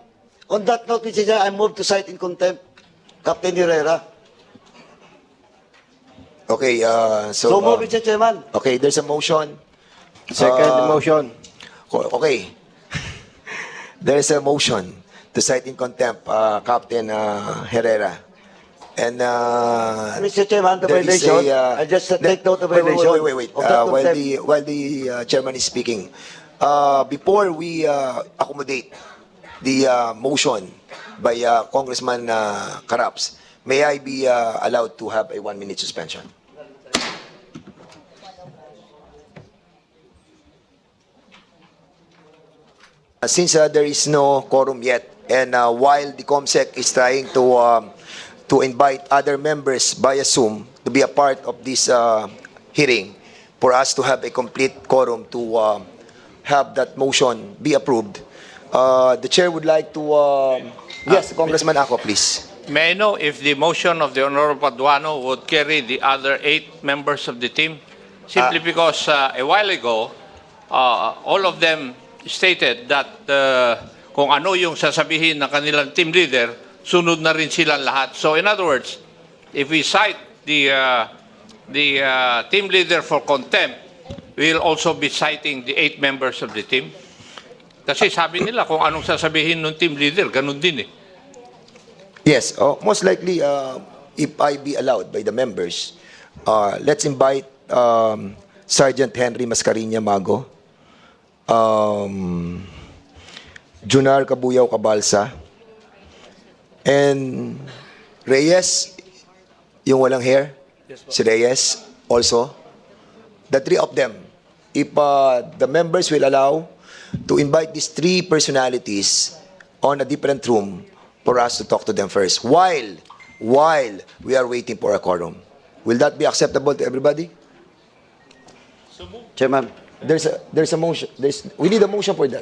on that note, Mr. Chairman, I move to cite in contempt Captain Herrera. Okay, So move, Mr. Chairman. okay, there's a motion. Second motion. Okay. There's a motion to cite in contempt Captain Herrera. And Mr. Chairman, the there is violation, a, I just take note of wait, violation. wait. of that While contempt. the chairman is speaking, before we accommodate the motion by Congressman Caraps, may I be allowed to have a 1-minute suspension? Since there is no quorum yet, and while the COMSEC is trying to invite other members via Zoom to be a part of this hearing, for us to have a complete quorum to have that motion be approved, the chair would like to... yes, Congressman Ako, please. May I know if the motion of the Honorable Paduano would carry the other 8 members of the team? Simply because a while ago, all of them stated that kung ano yung sasabihin ng kanilang team leader, sunod na rin silang lahat. So in other words, if we cite the team leader for contempt, we'll also be citing the 8 members of the team. Kasi sabi nila kung anong sasabihin ng team leader, ganun din eh. Yes, most likely, if I be allowed by the members, let's invite Sergeant Henry Mascariña Mago, Junar Kabuyaw Cabalsa, and Reyes, yung walang hair, si Reyes also. The 3 of them, if the members will allow, to invite these three personalities on a different room for us to talk to them first while we are waiting for a quorum. Will that be acceptable to everybody? Chairman, There's a motion. We need a motion for that.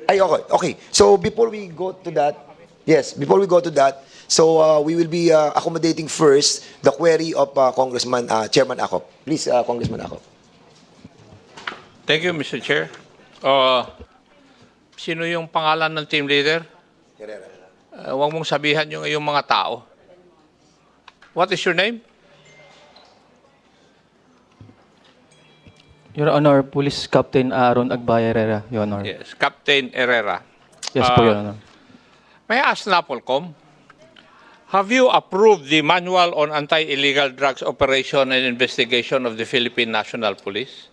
Ay, okay. So before we go to that, so we will be accommodating first the query of Chairman Acop. Please, Congressman Acop. Thank you, Mr. Chair. Sino yung pangalan ng team leader? Huwag mong sabihan yung mga tao. What is your name? Your Honor, Police Captain Aaron Agbaya Herrera, Your Honor. Yes, Captain Herrera. Yes po, Your Honor. May I ask NAPOLCOM, have you approved the Manual on Anti-Illegal Drugs Operation and Investigation of the Philippine National Police?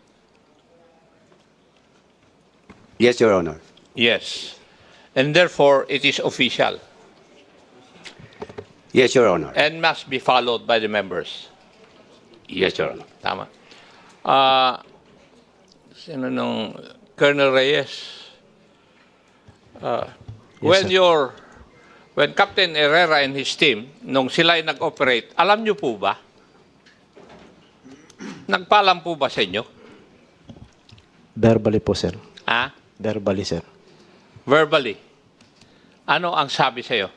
yes, Your Honor. Yes. And therefore, it is official Yes, Your Honor. and must be followed by the members. Yes, Your Honor. Tama. Sino nung Colonel Reyes? When Captain Herrera and his team, nung sila ay nag-operate, alam nyo po ba? Nagpaalam po ba sa inyo? Verbally po, sir. Ha? Verbally, sir. Verbally. Ano ang sabi sa'yo?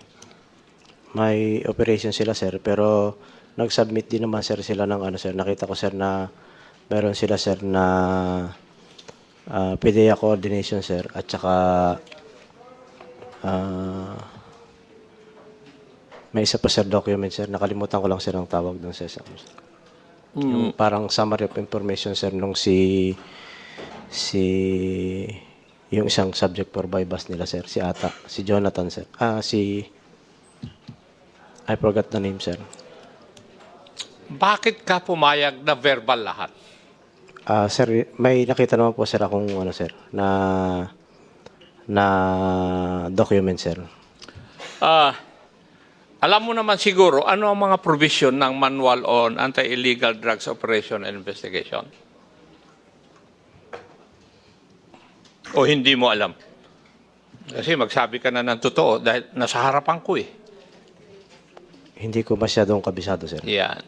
May operation sila, sir, pero nag-submit din naman, sir, sila ng ano, sir. Nakita ko, sir, na meron sila, sir, na PDEA coordination, sir, at saka may isa pa, sir, document, sir. Nakalimutan ko lang, sir, ang tawag doon, sir. Yung parang summary of information, sir, nung yung isang subject for bypass nila, sir, si Jonathan, sir. I forgot the name, sir. Bakit ka pumayag na verbal lahat? Sir, may nakita naman po, sir, akong ano, sir, na document, sir. Alam mo naman siguro ano ang mga provision ng Manual on Anti-Illegal Drugs Operation and Investigation? O hindi mo alam? Kasi magsabi ka na ng totoo dahil nasa harapan ko eh. Hindi ko masyadong kabisado, sir. Yan.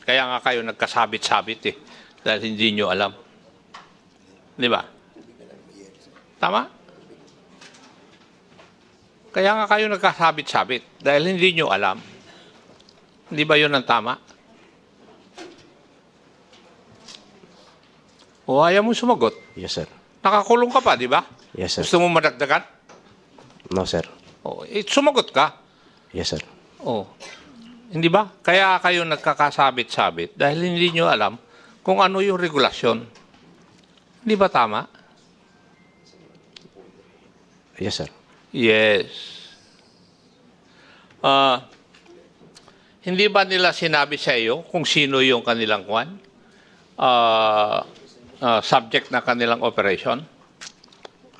Kaya nga kayo nagkasabit-sabit eh. Dahil hindi nyo alam. Di ba? Tama? Kaya nga kayo nagkasabit-sabit. Dahil hindi nyo alam. Hindi ba yun ang tama? O ayaw mo sumagot? Yes, sir. Nakakulong ka pa, di ba? Yes, sir. Gusto mo madagdagan? No, sir. O, sumagot ka. Yes, sir. Oh. Hindi ba? Kaya kayo nagkakasabit-sabit dahil hindi nyo alam kung ano yung regulasyon. Hindi ba tama? Yes, sir. Yes. Hindi ba nila sinabi sa iyo kung sino yung kanilang subject na kanilang operation?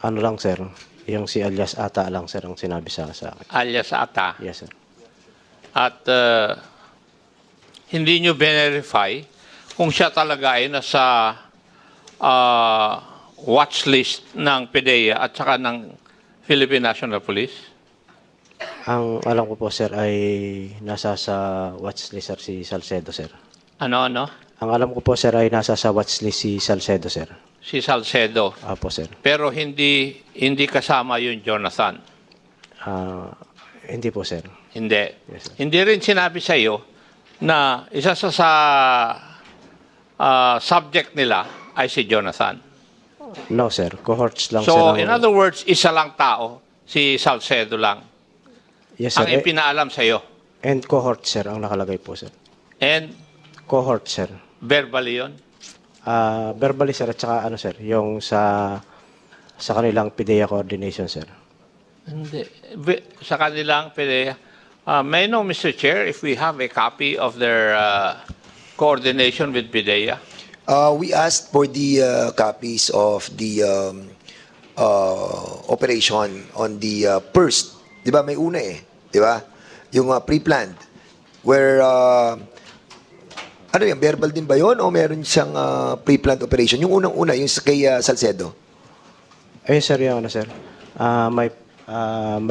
Ano lang, sir? Yung si alias Ata lang, sir, ang sinabi sa akin. Alias Ata. Yes, sir. At hindi nyo verify kung siya talaga ay nasa watch list ng PDEA at saka ng Philippine National Police? Ang alam ko po, sir, ay nasa sa watchlist, sir, si Salcedo, sir. Ano? Ang alam ko po, sir, ay nasa sa watchlist si Salcedo, sir. Si Salcedo. Apo, sir. Pero hindi kasama yung Jonathan. Hindi po, sir. Hindi. Yes, sir. Hindi rin sinabi sa iyo na isa sa subject nila ay si Jonathan. No, sir. Cohorts lang, sir. So, in other words, isa lang tao, si Salcedo lang, yes, sir. ang ipinaalam sa iyo. And cohort, sir, ang nakalagay po, sir. And Cohort, sir. verbally yun? Verbally, sir, at saka ano, sir, yung sa kanilang PDEA coordination, sir. Hindi. Sa kanilang PDEA. May I know, Mr. Chair, if we have a copy of their coordination with PDEA? We asked for the copies of the operation on the first. Di ba? May una eh. Di ba? Yung pre-planned. Where Ano yan, verbal din ba yun o meron siyang pre-planned operation? Yung unang-una, yung kay Salcedo. Ayun sir, yung ano sir.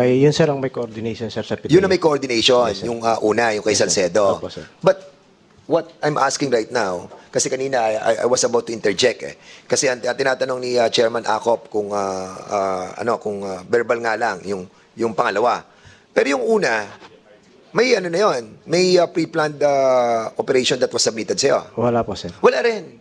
Yun sir ang may coordination sir sa PTA. Yun na may coordination, Yes, sir. yung una, yung kay Yes, sir. Salcedo. Opo, sir. But what I'm asking right now, kasi kanina I was about to interject Kasi ang tinatanong ni Chairman Acop kung verbal nga lang yung pangalawa. Pero yung una, may ano na yun, may pre-planned operation that was submitted sa'yo. Wala po sir. Wala rin.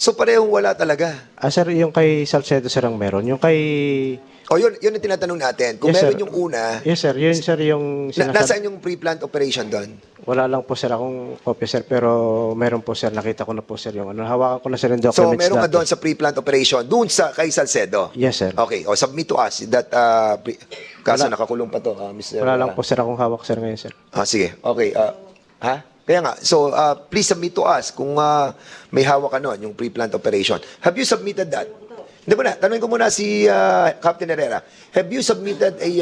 So parehong wala talaga. Sir, yung kay Salcedo sir ang meron. Yung kay... O yun ang tinatanong natin. Kung Yes, meron sir. yung una, Yes sir, yun sir yung nasaan yung pre-planned operation doon? Wala lang po sir akong copy sir, pero meron po sir, nakita ko na po sir yung ano. Hawakan ko na sir yung So documents meron ka dati. doon sa pre-planned operation, doon sa kay Salcedo? Yes sir. Okay, o submit to us that kaso nakakulong pa to, Mr. Wala lang po sir akong hawak sir ngayon sir. Sige. Okay. Ha? Kaya nga. So please submit to us kung may hawak ka nun, yung pre-planned operation. Have you submitted that? Hindi mo na. Tanungin ko muna si Captain Herrera. Have you submitted a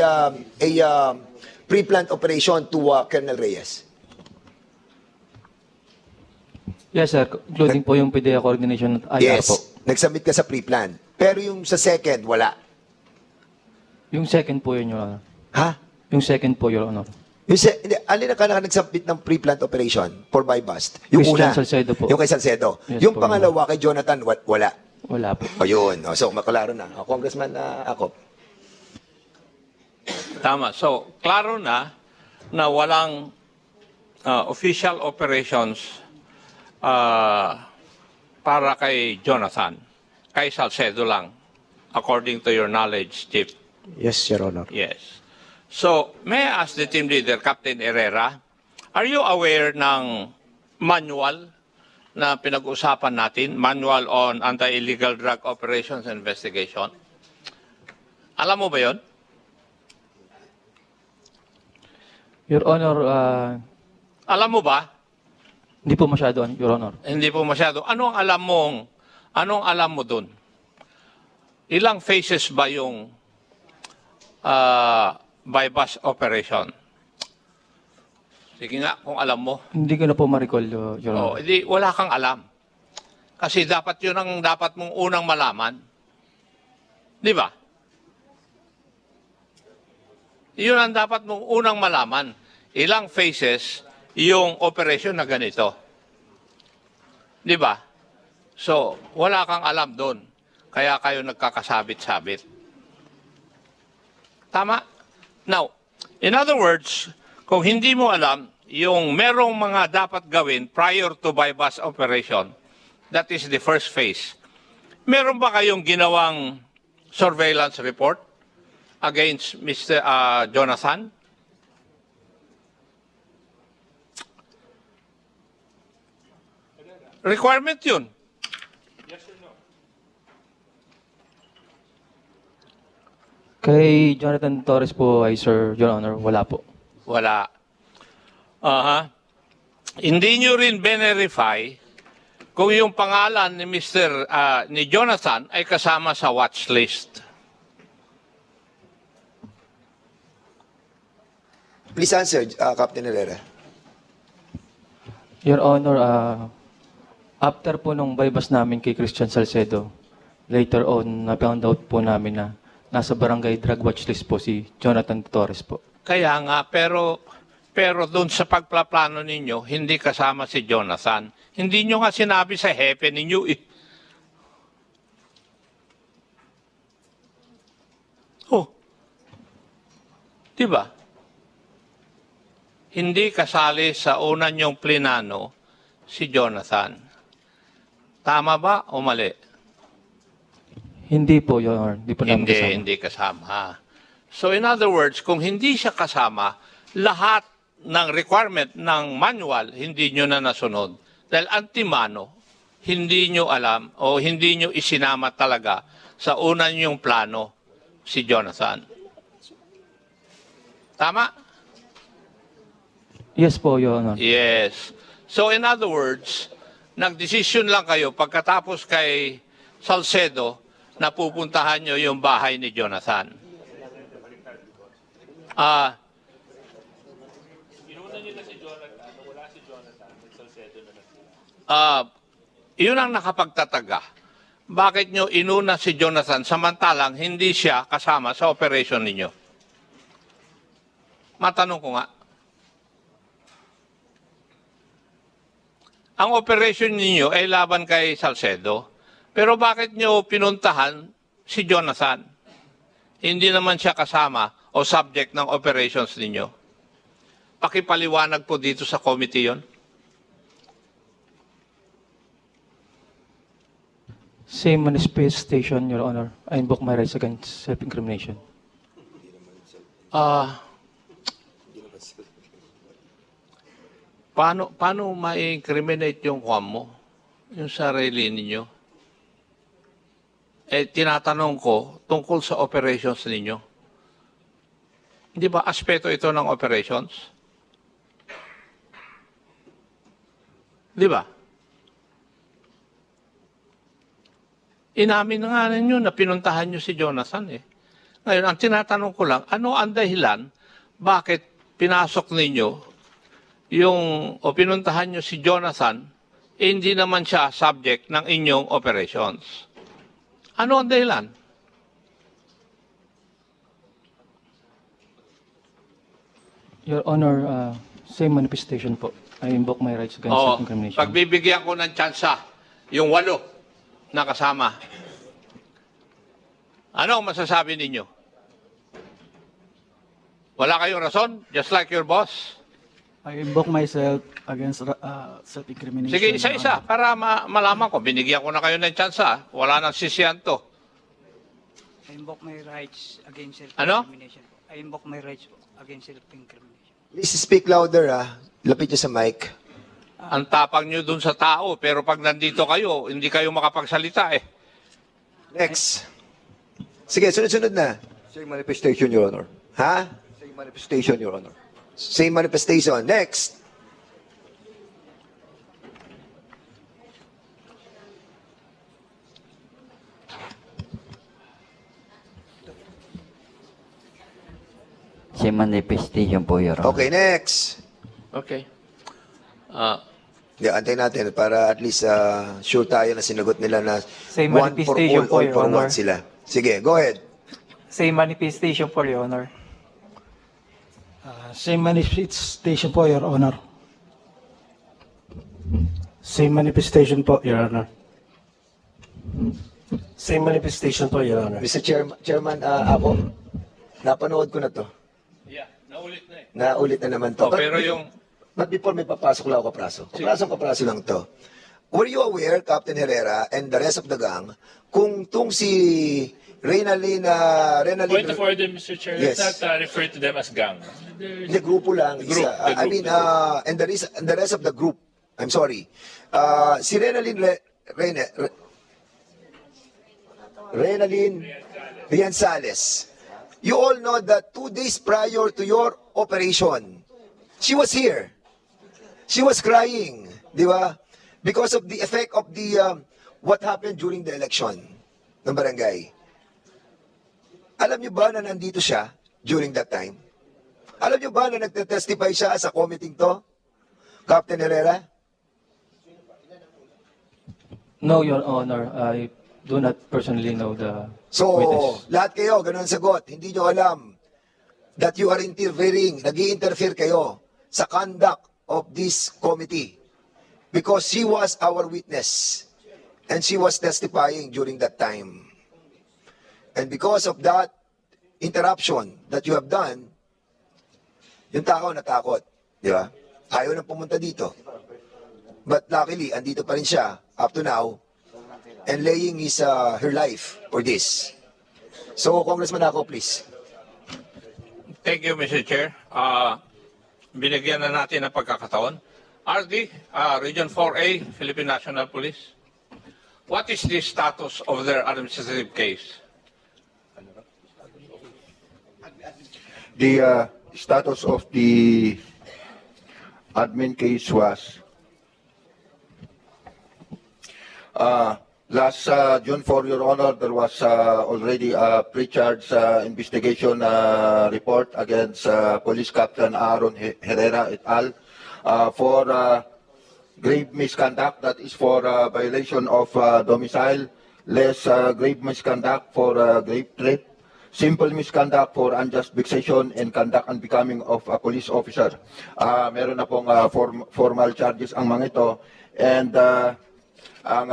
pre-planned operation to Colonel Reyes? Yes, sir. Including po yung PDEA coordination at IR Yes. po. Nag-submit ka sa pre-plan. Pero yung sa second, wala. Yung second po yun, Your Honor. Ha? Yung second po, Your Honor. Hindi, alin ka nag-submit ng pre-planned operation for buy bust? Yung Christian una. Salcedo po. Yung kay Salcedo. Yes Yung po, pangalawa kay Jonathan, wala. Wala po. O yun. O, so, maklaro na. O, Congressman Acop. Tama. So, klaro na walang official operations para kay Jonathan. Kay Salcedo lang, according to your knowledge, Chief. Yes, Your Honor. Yes. So, may I ask the team leader, Captain Herrera, are you aware ng manual na pinag-usapan natin, Manual on Anti-Illegal Drug Operations Investigation? Alam mo ba yon? Your Honor, Alam mo ba? hindi po masyado, Your Honor. Hindi po masyado. Anong alam mo dun? Ilang phases ba yung buy-bust operation? Sige nga, kung alam mo. Hindi ko na po ma-recall, Your Honor. Hindi, wala kang alam. Kasi dapat yun ang dapat mong unang malaman. Di ba? Yun ang dapat mong unang malaman. Ilang phases yung operation na ganito. Di ba? So, wala kang alam doon. Kaya kayo nagkakasabit-sabit. Tama? Now, in other words, kung hindi mo alam, yung merong mga dapat gawin prior to buy-bust operation, that is the first phase. Meron ba kayong ginawang surveillance report against Mr. Jonathan? Requirement yun. Kay Jonathan Torres po ay, Sir, Your Honor, wala po. Wala. Hindi nyo rin verify kung yung pangalan ni ni Jonathan ay kasama sa watch list. Please answer, Captain Herrera. Your Honor, after po nung bypass namin kay Christian Salcedo, later on, na-found out po namin na nasa barangay drug watch list po si Jonathan Torres po. Kaya nga, pero doon sa pagplaplano ninyo, hindi kasama si Jonathan. Hindi nyo nga sinabi sa hepe ninyo eh. Oh. Diba? Hindi kasali sa una nyong plinano si Jonathan. Tama ba o mali? Hindi po, Your Honor. Hindi po namin kasama. Hindi kasama. So in other words, kung hindi siya kasama, lahat ng requirement ng manual, hindi nyo na nasunod. Dahil antimano, hindi nyo alam o hindi nyo isinama talaga sa una nyong plano si Jonathan. Tama? Yes po, Your Honor. Yes. So in other words, nagdesisyon lang kayo pagkatapos kay Salcedo na pupuntahan nyo yung bahay ni Jonathan. Yun ang nakapagtataga. Bakit nyo inuna si Jonathan samantalang hindi siya kasama sa operation ninyo? Matanong ko nga. Ang operation ninyo ay laban kay Salcedo. Pero bakit nyo pinuntahan si Jonathan? Hindi naman siya kasama o subject ng operations ninyo. Pakipaliwanag po dito sa committee yon. Same manifestation, Your Honor. I invoke my rights against self-incrimination. Paano ma-incriminate yung kuwan mo? Yung sarili ninyo? Tinatanong ko tungkol sa operations ninyo. Hindi ba aspeto ito ng operations? Di ba? Inamin na nga ninyo na pinuntahan nyo si Jonathan eh. Ngayon, ang tinatanong ko lang, ano ang dahilan bakit pinasok ninyo o pinuntahan nyo si Jonathan, hindi naman siya subject ng inyong operations? Ano ang dahilan? Your Honor, same manifestation po. I invoke my rights against self-incrimination. Pagbibigyan ko ng tsansa, yung 8 na kasama. Ano ang masasabi ninyo? Wala kayong rason? Just like your boss? I invoke myself against self-incrimination. Sige, isa-isa, para malaman ko. Binigyan ko na kayo ng tsansa. Wala nang sisiyan to. I invoke my rights against Ano? self-incrimination. I invoke my rights against self-incrimination. Please speak louder, Lapit niyo sa mic. Ang tapang nyo dun sa tao, pero pag nandito kayo, hindi kayo makapagsalita eh. Next. Sige, sunod-sunod na. Same manifestation, Your Honor. Ha? Same manifestation, Your Honor. Same manifestation. Next. Same manifestation po, Your Honor. Okay, next. Okay. Antayin natin para at least sure tayo na sinagot nila na Same one for manifestation all, po, all Your for Honor. one sila. Sige, go ahead. Same manifestation for Your Honor. Same manifestation po, Your Honor. Same manifestation po, Your Honor. Same manifestation po, Your Honor. Mr. Chairman, ako, napanood ko na to. Yeah, naulit na eh. Naulit na naman to. Pero yung... But before may papasok lang ako kapraso. Kapraso lang to. Were you aware, Captain Herrera and the rest of the gang, kung tung si Reynalyn... Point of order, Mr. Chair. Yes. Let's not refer to them as gang. The grupo lang. The group, I mean, and the rest of the group. I'm sorry. Si Reynalyn Riansales. You all know that 2 days prior to your operation, she was here. She was crying, di ba? Because of the effect of the what happened during the election ng barangay. Alam niyo ba na nandito siya during that time? Alam niyo ba na nagte-testify siya sa committee to? Captain Herrera? No, Your Honor. I do not personally know the So, witness. lahat kayo, ganun ang sagot. Hindi nyo alam that you are interfering, nag-i-interfere kayo sa conduct of this committee because she was our witness and she was testifying during that time. And because of that interruption that you have done, yung tao natakot, di ba? Ayaw nang pumunta dito. But luckily, andito pa rin siya up to now and laying her life for this. So, Congressman Ako, please. Thank you, Mr. Chair. Binigyan na natin ng pagkakataon. RD, Region 4A, Philippine National Police. What is the status of their administrative case? The status of the admin case was last June 4, Your Honor, there was already a pre-charge investigation report against Police Captain Aaron Herrera et al. for grave misconduct, that is for violation of domicile, less grave misconduct for grave threat, simple misconduct for unjust vexation, and conduct unbecoming of a police officer. Meron na pong formal charges ang mga ito, and ang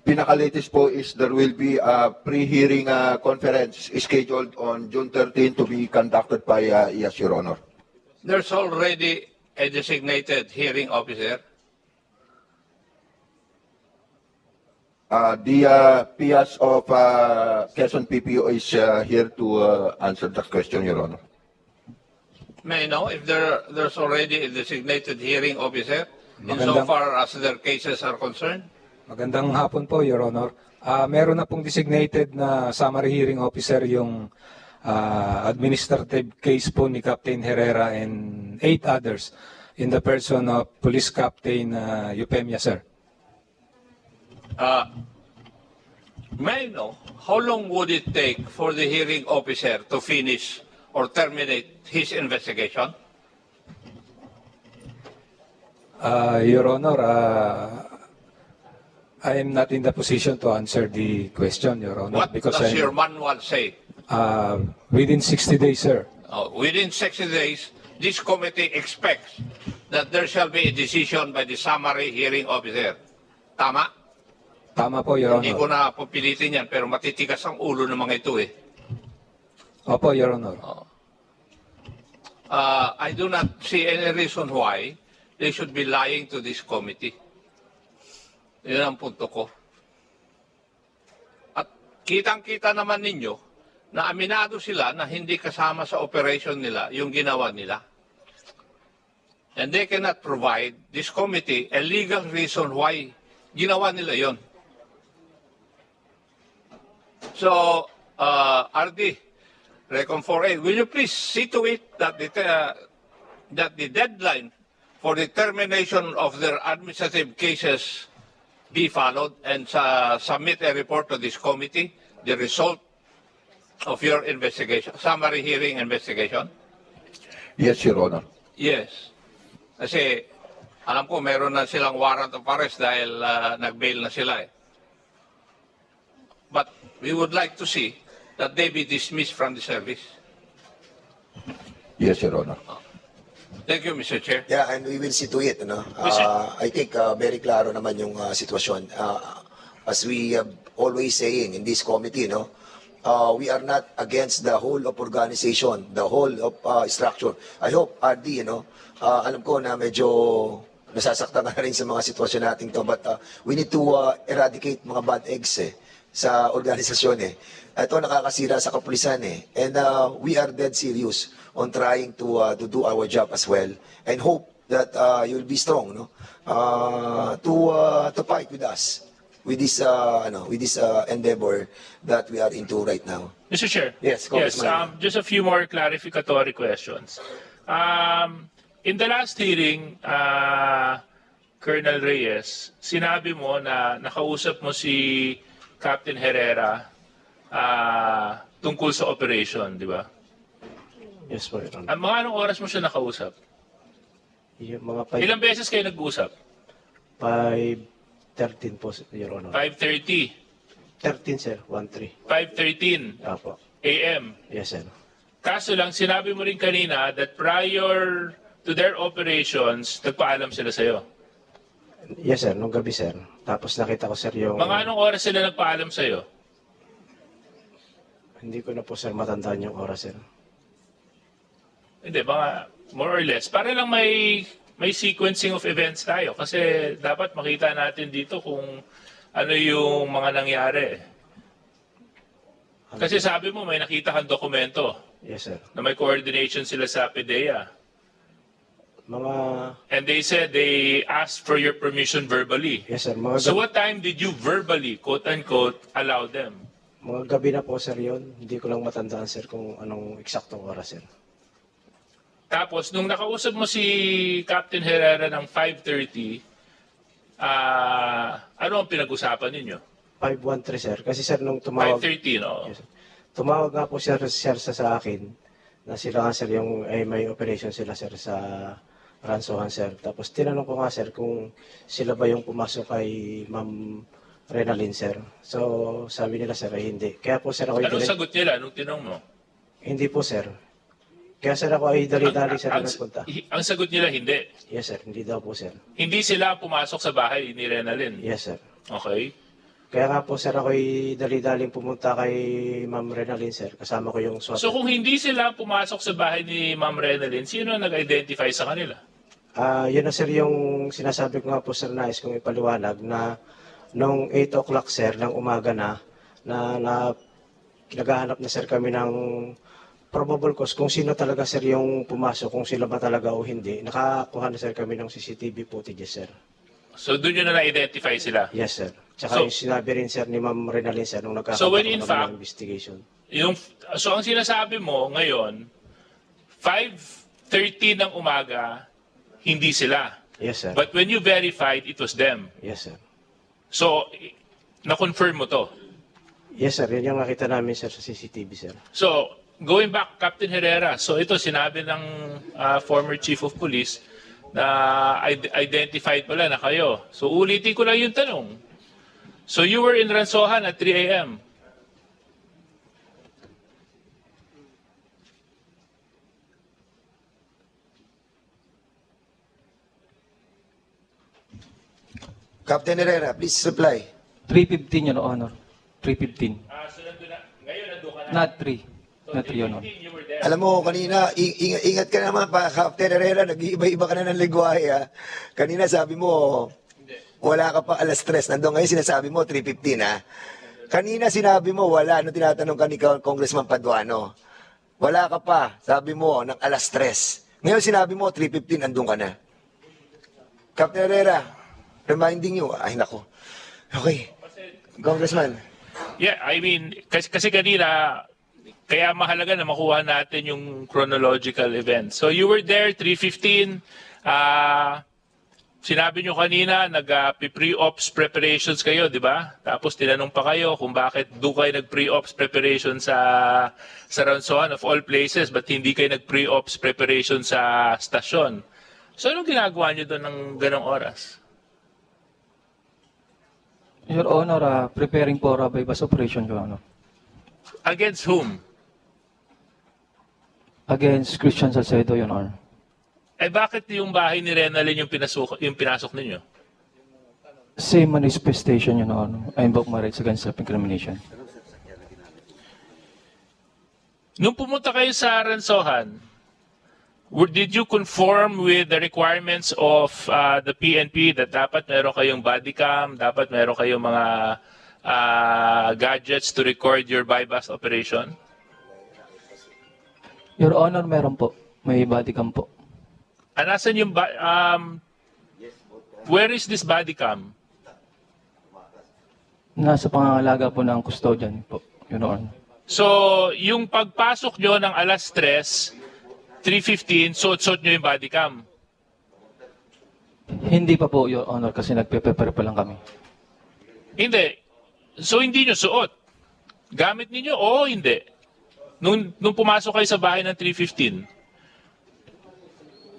pinaka-latest po is there will be a pre-hearing conference scheduled on June 13 to be conducted by yes, Your Honor. There's already a designated hearing officer. The PS of Quezon PPO is here to answer that question, Your Honor. May I know if there's already a designated hearing officer insofar as their cases are concerned? Magandang hapon po, Your Honor. Meron na pong designated na summary hearing officer yung administrative case po ni Captain Herrera and 8 others in the person of Police Captain Eupemia, sir. May I know how long would it take for the hearing officer to finish or terminate his investigation? Your Honor, I am not in the position to answer the question, Your Honor. What does your manual say? Within 60 days, sir. Within 60 days, this committee expects that there shall be a decision by the summary hearing officer. Tama? Tama po, Your Hindi ko Honor. na pupilitin yan, pero matitigas ang ulo ng mga ito eh. Opo, Your Honor. I do not see any reason why they should be lying to this committee. Yun ang punto ko. At kitang-kita naman ninyo na aminado sila na hindi kasama sa operation nila yung ginawa nila. And they cannot provide this committee a legal reason why ginawa nila yon. So, RD, Recon 4A, will you please see to it that the deadline for the termination of their administrative cases be followed and submit a report to this committee, the result of your investigation, summary hearing investigation? Yes, Your Honor. Yes. Kasi alam ko meron na silang warrant of arrest dahil nag-bail na sila eh. But we would like to see that they be dismissed from the service. Yes, Your Honor. Thank you, Mr. Chair. Yeah, and we will see to it. No? I think very klaro naman yung sitwasyon. As we always saying in this committee, no, we are not against the whole of organization, the whole of structure. I hope, RD, alam ko na medyo nasasaktan ka na rin sa mga sitwasyon natin to, but we need to eradicate mga bad eggs sa organisasyon eh. Ito nakakasira sa kapulisan eh. And we are dead serious on trying to do our job as well, and hope that you'll be strong, no, to fight with us with this endeavor that we are into right now. Mr. Chair. Yes, Congressman. just a few more clarificatory questions. In the last hearing, Colonel Reyes, sinabi mo na nakausap mo si Captain Herrera tungkol sa operation, di ba? Yes po, Your Honor. Mga anong oras mo siya nakausap? Yung mga Ilang beses kayo nag-usap? 5:13 po, Your Honor. 5:30, 13, sir. 1-3. 5:13 Apo. a.m. Yes, sir. Kaso lang, sinabi mo rin kanina that prior to their operations, nagpaalam sila sa'yo. Yes, sir. Nung gabi, sir. Tapos nakita ko, sir, yung... Mga anong oras sila nagpaalam sa'yo? Hindi ko na po, sir, matandaan yung oras, sir. Hindi, mga more or less. Para lang may sequencing of events tayo. Kasi dapat makita natin dito kung ano yung mga nangyari. Kasi sabi mo, may nakita kang dokumento Yes, sir. na may coordination sila sa PDEA. Mga... And they said they asked for your permission verbally. Yes, sir. Mga So what time did you verbally, quote-unquote, allow them? Mga gabi na po, sir, yun. Hindi ko lang matandaan, sir, kung anong eksaktong oras, sir. Tapos, nung nakausap mo si Captain Herrera ng 5:30, ano ang pinag-usapan ninyo? 5:13, sir. Kasi, sir, nung tumawag... 5:30, no? Yes, sir. Tumawag nga po, sir, sa akin na sila nga, sir, yung may operation sila, sir, sa ransohan, sir. Tapos tinanong ko nga, sir, kung sila ba yung pumasok kay Ma'am Renalyn, sir. So, sabi nila, sir, ay hindi. Kaya po, sir, ako Anong sagot nila? Anong tinanong mo? Hindi po, sir. Kaya, sir, ako ay dali-dali, sir, na nagpunta. Ang sagot nila, hindi. Yes, sir. Hindi daw po, sir. Hindi sila pumasok sa bahay ni Renalyn. Yes, sir. Okay. Kaya nga po, sir, ako ay dali-daling pumunta kay Ma'am Renalyn, sir. Kasama ko yung SWAT. So kung hindi sila pumasok sa bahay ni Ma'am Renalyn, sino ang nag-identify sa kanila? Yun na, sir, yung sinasabi ko nga po, sir, nais kong ipaliwanag na nung 8 o'clock, sir, ng umaga na naghahanap na, sir, kami ng probable cause kung sino talaga, sir, yung pumasok, kung sila ba talaga o hindi. Nakakuha na, sir, kami ng CCTV footage, sir. So doon yun na na-identify sila? Yes, sir. Tsaka So- yung sinabi rin, sir, ni Ma'am Renalyn, sir, nung So when in nagkakaroon fact- ng investigation. So ang sinasabi mo ngayon, 5:30 ng umaga, hindi sila. Yes, sir. But when you verified, it was them. Yes, sir. So, na-confirm mo to. Yes, sir. Yan yung nakita namin, sir, sa CCTV, sir. So, going back, Captain Herrera, so ito sinabi ng former Chief of Police na identified pala na kayo. So, ulitin ko lang yung tanong. So, you were in Ransohan at 3 a.m. Captain Herrera, please reply. 3:15, Your Honor. 3:15. So, ngayon nandun ka na. Not 3. Not 3, Your Honor. You were there. Alam mo, kanina, ingat ka naman pa, Captain Herrera, nag-iiba-iba ka na ng lingwahe, ha? Kanina sabi mo, wala ka pa alas 3. Nandun ngayon sinasabi mo, 3:15, ha? Kanina sinabi mo, wala. Nung tinatanong ka ni Congressman Paduano, wala ka pa, sabi mo, ng alas 3. Ngayon sinabi mo, 3:15, nandun ka na. Captain Herrera, reminding you, ay nako. Okay. Congressman. Yeah, I mean, kasi kanina, kaya mahalaga na makuha natin yung chronological event. So you were there, 3:15. Sinabi nyo kanina, nag-pre-ops preparations kayo, di ba? Tapos tinanong pa kayo kung bakit doon kayo nag-pre-ops preparation sa Ransohan of all places, but hindi kayo nag-pre-ops preparation sa stasyon. So anong ginagawa nyo doon ng ganong oras? Your Honor, preparing for a bypass operation, Your Honor. Against whom? Against Christian Salcedo, Your Honor. Eh bakit yung bahay ni Renalyn yung pinasok ninyo? Same manifestation, Your Honor. I invoke my rights against self-incrimination. Nung pumunta kayo sa Ransohan, did you conform with the requirements of the PNP that dapat meron kayong body cam, dapat meron kayong mga gadgets to record your bypass operation? Your Honor, meron po. May body cam po. Nasan yung where is this body cam? Nasa pangangalaga po ng custodian po, Your Honor. So, yung pagpasok nyo ng alas 3:15, suot-suot nyo yung body cam. Hindi pa po, Your Honor, kasi nagpe-prepare pa lang kami. Hindi. So, hindi nyo suot. Gamit ninyo o hindi? Nung pumasok kayo sa bahay ng 3:15.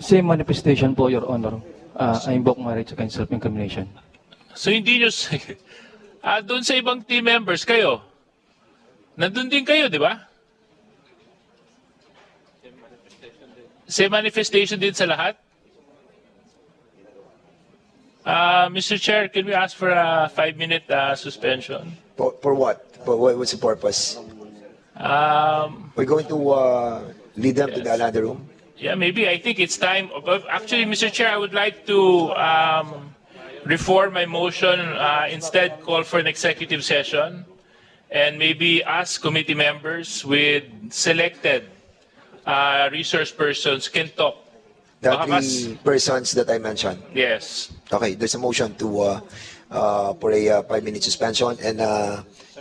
Same manifestation po, Your Honor. I invoke my rights against self-incrimination. So, hindi nyo... doon sa ibang team members kayo. Nandun din kayo, di ba? Same manifestation din sa lahat? Mr. Chair, can we ask for a 5-minute suspension? For what? What's the purpose? We're going to lead them to the another room? Yeah, maybe. I think it's time. Actually, Mr. Chair, I would like to reform my motion, instead call for an executive session, and maybe ask committee members with selected resource persons can talk. The Baka three persons that I mentioned. Yes. Okay, there's a motion to for a 5-minute suspension and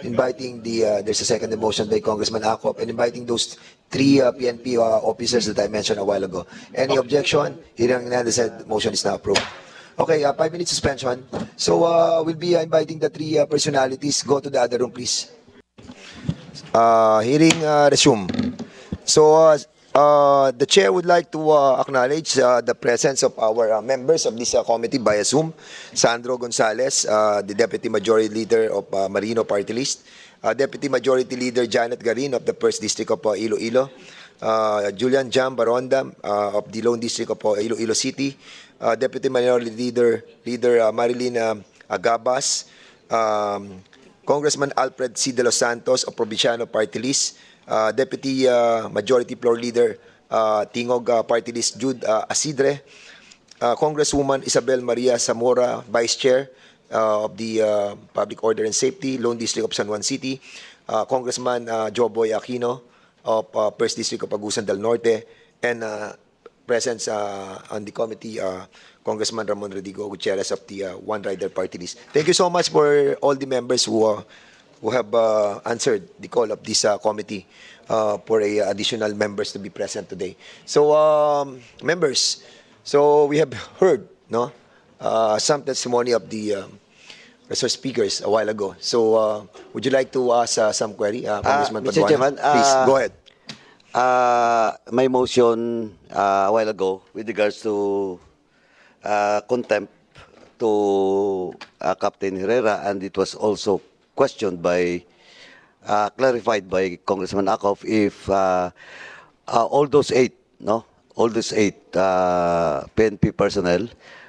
inviting there's a second motion by Congressman Acop and inviting those three PNP officers that I mentioned a while ago. Any objection? Hearing none, said motion is now approved. Okay, 5-minute suspension. So we'll be inviting the three personalities. Go to the other room, please. Hearing resume. So The chair would like to acknowledge the presence of our members of this committee via Zoom. Sandro Gonzales, the Deputy Majority Leader of Marino Party List. Deputy Majority Leader Janet Garin of the 1st District of Iloilo. Julian Jam Baronda of the Lone District of Iloilo City. Deputy Minority Leader Marilyn Agabas. Congressman Alfred C. De Los Santos of Provinciano Party List. Deputy Majority Floor Leader Tingog Party List Jude Asidre, Congresswoman Isabel Maria Zamora, Vice Chair of the Public Order and Safety, Lone District of San Juan City, Congressman Joboy Aquino of 1st District of Agusan del Norte, and presence on the committee, Congressman Ramon Rodigo Gutierrez of the One Rider Party List. Thank you so much for all the members who have answered the call of this committee for additional members to be present today. So, members, so we have heard some testimony of the resource speakers a while ago. So, would you like to ask some query, Congressman Mr. Paduano? Chairman, Please, go ahead. My motion a while ago with regards to contempt to Captain Herrera, and it was also questioned by, clarified by Congressman Akop if all those eight PNP personnel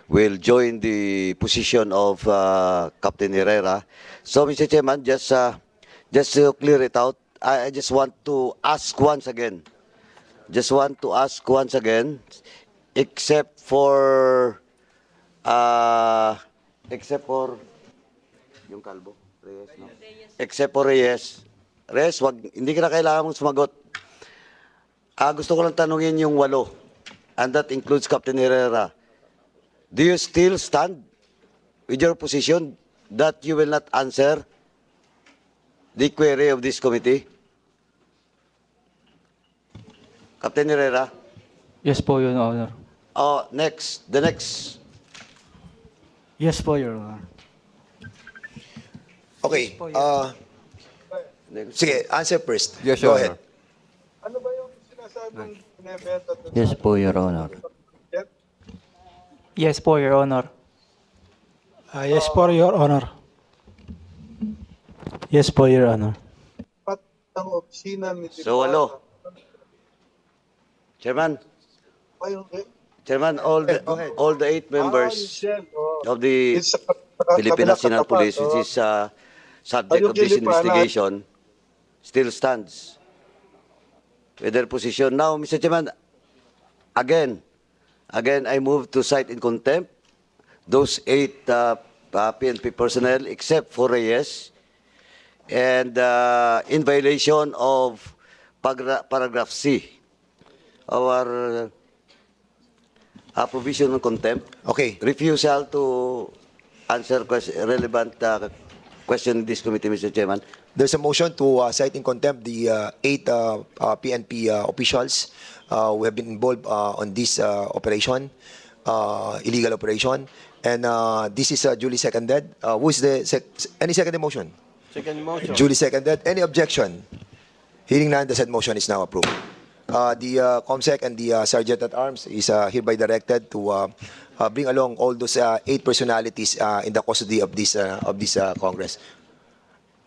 will join the position of Captain Herrera. So, Mr. Chairman, just to clear it out, I just want to ask once again, except for yung kalbo. Reyes, no? Except for Reyes. Reyes, hindi ka na kailangan mong sumagot. Gusto ko lang tanungin yung 8, and that includes Captain Herrera. Do you still stand with your position that you will not answer the query of this committee? Captain Herrera? Yes po, Your Honor. The next. Yes po, Your Honor. Okay. Sige, answer first. Yes, Go Your ahead. Yes po, Your Honor. Yes po, Your Honor. Yes po, Your Honor. Yes po, Your Honor. So, Chairman, all the 8 members of the Philippine National Police, which is subject of this investigation, still stands with their position. Now, Mr. Chairman, again, I move to cite in contempt those 8 PNP personnel, except for Reyes, and in violation of paragraph C, our provision on contempt. Okay. Refusal to answer relevant question in this committee, Mr. Chairman. There's a motion to cite in contempt the 8 PNP officials who have been involved on this operation, illegal operation. And this is duly seconded. Who is any seconded motion? Second motion. Duly seconded. Any objection? Hearing none, the said motion is now approved. The COMSEC and the Sergeant at Arms is hereby directed to bring along all those 8 personalities in the custody of this Congress.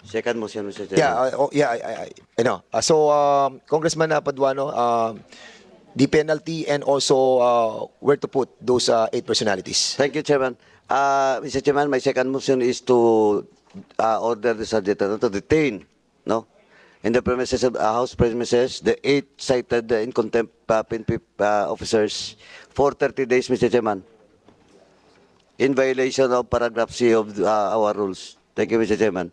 Second motion, Mr. Chairman. I know. So, Congressman Paduano, the penalty and also where to put those 8 personalities. Thank you, Chairman. Mr. Chairman, my second motion is to order the Sergeant to detain, in the premises of House premises, the 8 cited in contempt PNP officers for 30 days, Mr. Chairman, in violation of paragraph C of our rules. Thank you, Mr. Chairman.